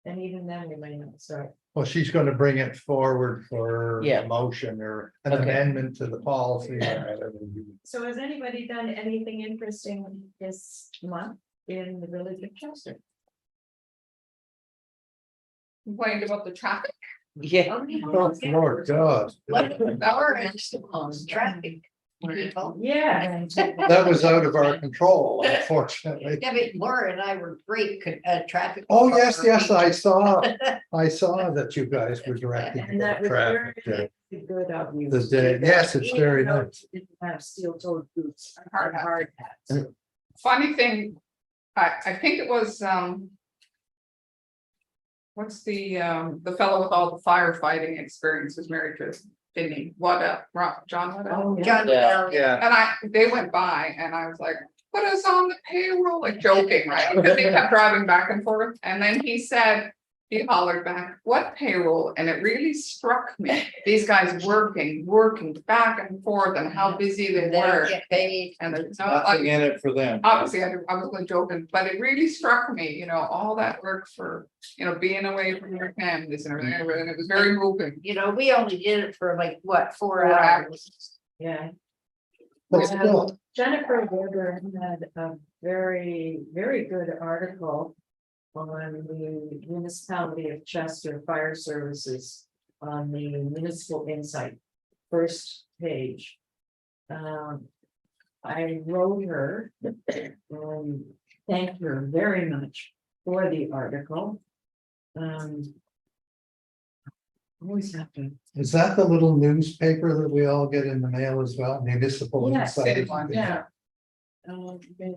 Speaker 1: and even then we may not start.
Speaker 3: Well, she's gonna bring it forward for
Speaker 7: Yeah.
Speaker 3: a motion or an
Speaker 7: Okay.
Speaker 3: amendment to the policy. or whatever.
Speaker 1: So has anybody done anything interesting this month in the village of Chester?
Speaker 5: Complained about the traffic.
Speaker 7: Yeah,
Speaker 3: Oh, Lord God,
Speaker 4: Traffic. People.
Speaker 1: Yeah.
Speaker 3: that was out of our control, unfortunately.
Speaker 4: Yeah, but Laura and I were great, traffic.
Speaker 3: Oh, yes, I saw that you guys were directing
Speaker 1: And that was
Speaker 3: traffic.
Speaker 1: very good of you.
Speaker 3: The day- yes, it's very
Speaker 1: Even though
Speaker 3: nice.
Speaker 1: you didn't have steel-toed boots and
Speaker 5: Hard
Speaker 1: hard hats.
Speaker 5: Funny thing, I think it was, what's the fellow with all the firefighting experience was married to Finney, John, what?
Speaker 1: Oh, yeah.
Speaker 4: John.
Speaker 7: Yeah.
Speaker 4: Bell.
Speaker 3: Yeah,
Speaker 5: And they went by and I was like, put us on the payroll, like joking, right? Because they kept driving back and forth. And then he hollered back, what payroll? And it really struck me. These guys working back and forth and how busy they
Speaker 4: They don't
Speaker 5: were.
Speaker 4: get paid.
Speaker 5: And it's not
Speaker 3: nothing
Speaker 5: like,
Speaker 3: in it for them.
Speaker 5: obviously, I was only joking, but it really struck me, all that work for, being away from your families and everything. And it was very moving.
Speaker 4: You know, we only did it for like, what, 4
Speaker 5: 4
Speaker 4: hours?
Speaker 1: Yeah.
Speaker 3: But still,
Speaker 1: Jennifer Weber had a very, very good article on the municipality of Chester Fire Services on the Municipal Insight, first page. I wrote her, thanked her very much for the article. Always have to.
Speaker 3: is that the little newspaper that we all get in the mail as well, municipal?
Speaker 1: Yes,
Speaker 3: Insight?
Speaker 1: Yeah. Yeah.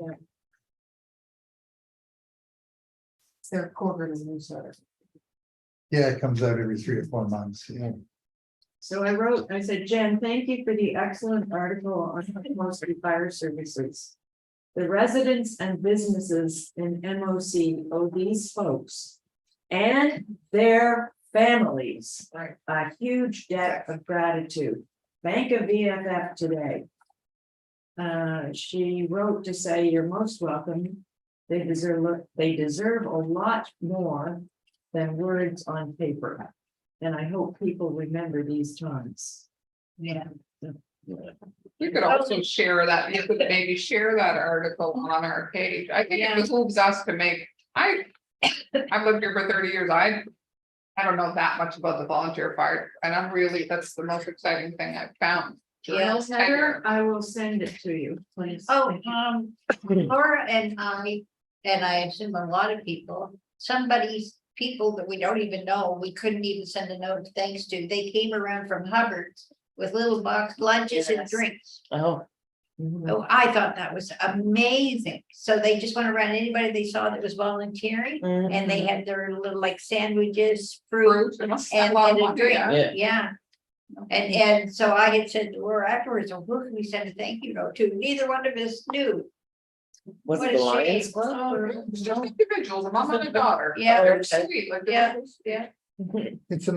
Speaker 6: It's their quarterly newsletter.
Speaker 3: Yeah, it comes out every 3 or 4 months, yeah.
Speaker 1: So I said, Jen, thank you for the excellent article on mostly fire services. The residents and businesses in MOC owe these folks and their families a huge debt of gratitude. Bank of VFF today. She wrote to say, you're most welcome. They deserve a lot more than words on paper. And I hope people remember these times.
Speaker 4: Yeah.
Speaker 5: You could also share that, you could maybe share that article on our page. I think it behooves us to make, I've lived here for 30 years. I don't know that much about the volunteer fire, and that's the most exciting thing I've found. during
Speaker 4: Yeah,
Speaker 5: this
Speaker 1: Heather,
Speaker 5: tenure.
Speaker 1: I will send it to you, please.
Speaker 4: Oh, Laura and I assume a lot of people, people that we don't even know, we couldn't even send a note of thanks to, they came around from Hubbard's with little box lunches and
Speaker 1: Yes.
Speaker 4: drinks.
Speaker 7: oh,
Speaker 1: Mhm.
Speaker 4: Oh, I thought that was amazing. So they just went around anybody they saw that was volunteering, and they had their little like sandwiches, fruit.
Speaker 5: Fruit, it must have
Speaker 4: And,
Speaker 5: a lot of
Speaker 4: and a
Speaker 5: money,
Speaker 4: drink,
Speaker 5: yeah.
Speaker 4: yeah. And so I had said to Laura afterwards, oh, who can we send a thank you note to? Neither one of us knew.
Speaker 7: Was
Speaker 4: What
Speaker 7: it the
Speaker 4: a
Speaker 7: Lions
Speaker 4: shame.
Speaker 7: Club? or-
Speaker 5: It's just individuals, a mom and a daughter.
Speaker 4: Yeah.
Speaker 5: They're sweet, like.
Speaker 4: Yeah, yeah,
Speaker 3: It's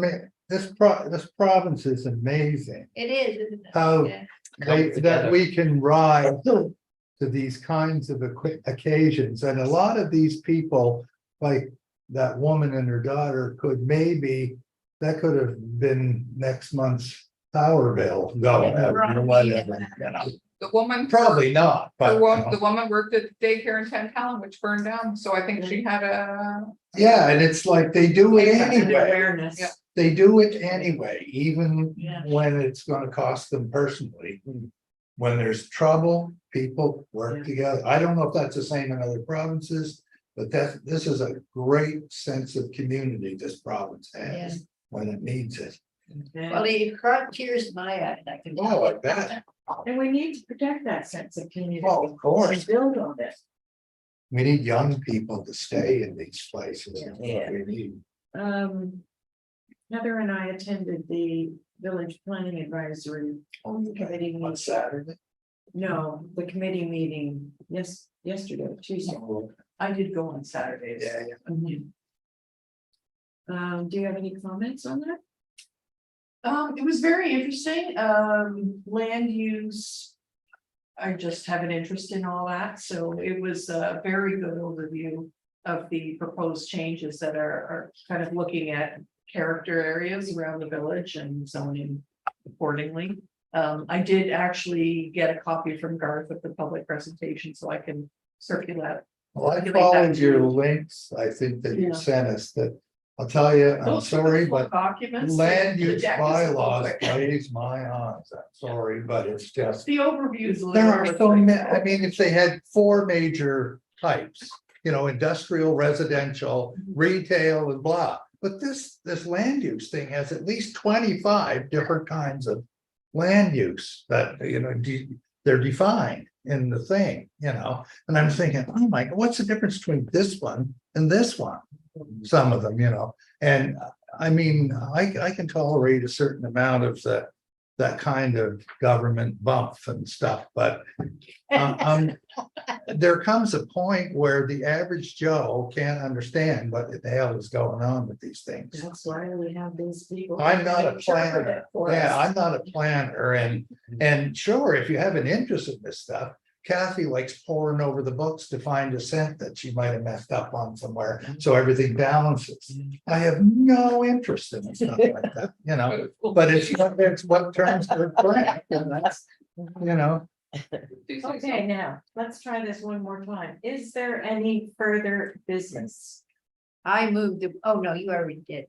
Speaker 3: this province is amazing.
Speaker 4: it is, isn't it?
Speaker 3: How
Speaker 4: Yeah.
Speaker 3: that
Speaker 7: together.
Speaker 3: we can rise to these kinds of occasions, and a lot of these people, like that woman and her daughter, that could have been next month's power bill going up or whatever, you know,
Speaker 5: The woman.
Speaker 3: probably not, but.
Speaker 5: The woman worked at daycare in Tantallon, which burned down, so I think she had a.
Speaker 3: Yeah, and it's like they do it
Speaker 1: And
Speaker 3: anyway,
Speaker 1: awareness.
Speaker 5: Yeah.
Speaker 3: they do it anyway, even
Speaker 1: Yeah.
Speaker 3: when it's gonna cost them personally. When there's trouble, people
Speaker 1: Yeah.
Speaker 3: work together. I don't know if that's the same in other provinces, but this is a great sense of community this province has when it needs it.
Speaker 4: Well, it brought tears to my eyes, I can.
Speaker 3: Oh, I bet.
Speaker 1: And we need to protect that sense of community.
Speaker 3: Well, of course.
Speaker 1: And build on it.
Speaker 3: We need young people to stay in these places. That's what
Speaker 7: Yeah.
Speaker 3: we need.
Speaker 1: Heather and I attended the Village Planning Advisory Committee
Speaker 3: On
Speaker 1: meeting.
Speaker 3: Saturday.
Speaker 1: No, the committee meeting, yesterday, Tuesday.
Speaker 6: I did go on Saturdays.
Speaker 3: Yeah, yeah.
Speaker 1: Mhm. Do you have any comments on that?
Speaker 6: It was very interesting, land use. I just have an interest in all that, so it was a very good overview of the proposed changes that are kind of looking at character areas around the village and zoning accordingly. I did actually get a copy from Garth of the public presentation, so I can circulate.
Speaker 3: Well, I
Speaker 6: Circulate that
Speaker 3: followed
Speaker 6: to
Speaker 3: your
Speaker 6: you.
Speaker 3: links, I think that you
Speaker 6: Yeah.
Speaker 3: sent us that, I'll tell you, I'm
Speaker 6: Those are
Speaker 3: sorry,
Speaker 6: the full
Speaker 3: but
Speaker 6: Documents.
Speaker 3: land
Speaker 6: the
Speaker 3: use
Speaker 6: deck is
Speaker 3: bylaws
Speaker 6: public.
Speaker 3: raise my eyes, I'm sorry, but it's just.
Speaker 6: The overviews.
Speaker 3: There are so many, I mean, if they had four major types, industrial, residential, retail and blah. But this land use thing has at least 25 different kinds of land use that, they're defined in the thing, and I'm thinking, oh my, God, what's the difference between this one and this one? Some of them, and I mean, I can tolerate a certain amount of that kind of government bump and stuff, but there comes a point where the average Joe can't understand what the hell is going on with these things.
Speaker 1: That's why we have these people.
Speaker 3: I'm not a
Speaker 1: interpret
Speaker 3: planner.
Speaker 1: it for
Speaker 3: Yeah,
Speaker 1: us.
Speaker 3: I'm not a planner, and sure, if you have an interest in this stuff, Kathy likes poring over the books to find a cent that she might have messed up on somewhere, so everything balances. I have no interest in stuff like that, but it's what turns to a crank, and that's,
Speaker 1: Okay, now, let's try this one more time. Is there any further business?
Speaker 4: I moved, oh, no, you already did.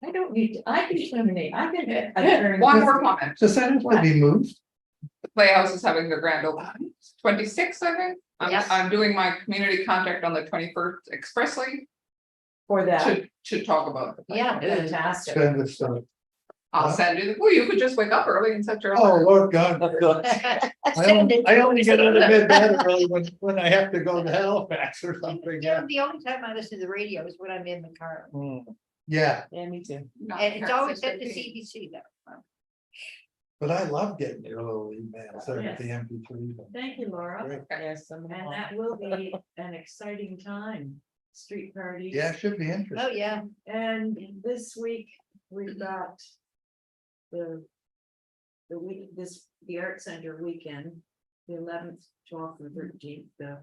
Speaker 1: I don't need, I can terminate, I can adjourn.
Speaker 5: One more comment,
Speaker 3: Does that have to be moved?
Speaker 5: the Playhouse is having their grand opening, 26th, I think.
Speaker 4: Yes.
Speaker 5: I'm doing my community contact on the 21st expressly
Speaker 1: For that,
Speaker 5: to talk about. the
Speaker 4: Yeah.
Speaker 5: Playhouse.
Speaker 1: fantastic.
Speaker 3: Spend it, so.
Speaker 5: I'll send you, well, you could just wake up early and set your.
Speaker 3: Oh,
Speaker 5: alarm.
Speaker 3: Lord God.
Speaker 7: Of course.
Speaker 3: I only get out of bed that early when I have to go to Halifax or something, yeah.
Speaker 4: The only time I listen to the radio is when I'm in the car.
Speaker 3: Yeah,
Speaker 7: Yeah, me too.
Speaker 5: Not
Speaker 4: And it's always
Speaker 5: past
Speaker 4: at the
Speaker 5: 6:15.
Speaker 4: CBC though.
Speaker 3: but I love getting your little emails there at the MP3.
Speaker 1: Thank you, Laura.
Speaker 3: Great.
Speaker 7: Yes.
Speaker 1: And that will be an exciting time, street parties.
Speaker 3: Yeah, it should be
Speaker 4: Oh,
Speaker 3: interesting.
Speaker 4: yeah.
Speaker 1: And this week, we've got the week, the art center weekend, the 11th, 12th, and 13th, the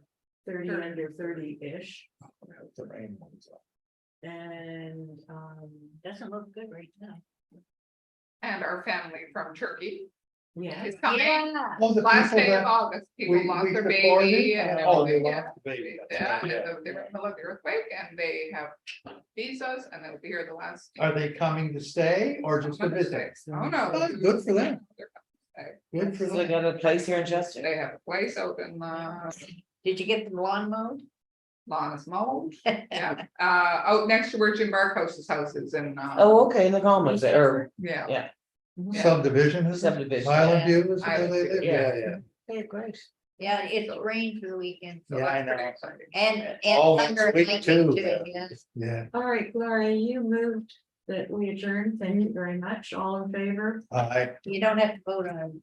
Speaker 1: 30 under 30-ish.
Speaker 3: The rain ones.
Speaker 1: And
Speaker 4: Doesn't look good right now.
Speaker 5: And our family from Turkey
Speaker 1: yeah,
Speaker 5: is coming.
Speaker 4: Yeah.
Speaker 3: Oh, the
Speaker 5: Last
Speaker 3: people
Speaker 5: day of
Speaker 3: that
Speaker 5: August, people
Speaker 3: we
Speaker 5: lost their
Speaker 3: supported?
Speaker 5: baby and
Speaker 3: Oh, they
Speaker 5: everything, yeah.
Speaker 3: lost the baby, that's
Speaker 5: Yeah,
Speaker 3: right,
Speaker 5: and
Speaker 3: yeah.
Speaker 5: they were in the middle of the earthquake and they have visas and they'll be here the last.
Speaker 3: Are they coming to stay or just to visit?
Speaker 5: Oh, no.
Speaker 3: Oh, good for them.
Speaker 5: They're
Speaker 3: Good for
Speaker 7: So they
Speaker 3: them.
Speaker 7: got a place here in
Speaker 5: coming.
Speaker 7: Chester?
Speaker 5: They have a place out in
Speaker 4: Did you get the lawn mowed?
Speaker 5: Lana's Mold, yeah, out next to where Jim Barkhouse's house is in.
Speaker 7: Oh, okay, in the Commons, or
Speaker 5: Yeah.
Speaker 7: yeah.
Speaker 5: Yeah.
Speaker 3: Subdivision is it?
Speaker 7: Subdivision.
Speaker 3: Island View is where
Speaker 5: Island
Speaker 3: they
Speaker 5: View,
Speaker 3: live?
Speaker 7: yeah.
Speaker 3: Yeah.
Speaker 7: Hey, great.
Speaker 4: Yeah, it's rained for the weekend.
Speaker 5: So
Speaker 3: Yeah, I
Speaker 5: that's pretty
Speaker 3: know.
Speaker 5: exciting.
Speaker 4: And.
Speaker 3: Oh,
Speaker 4: thunder
Speaker 3: next week
Speaker 4: and
Speaker 3: too,
Speaker 4: lightning
Speaker 3: yeah.
Speaker 4: yeah.
Speaker 3: Yeah,
Speaker 1: all right, Gloria, you moved that we adjourn. Thank you very much. All in favor?
Speaker 3: I
Speaker 4: You don't have to vote on a motion.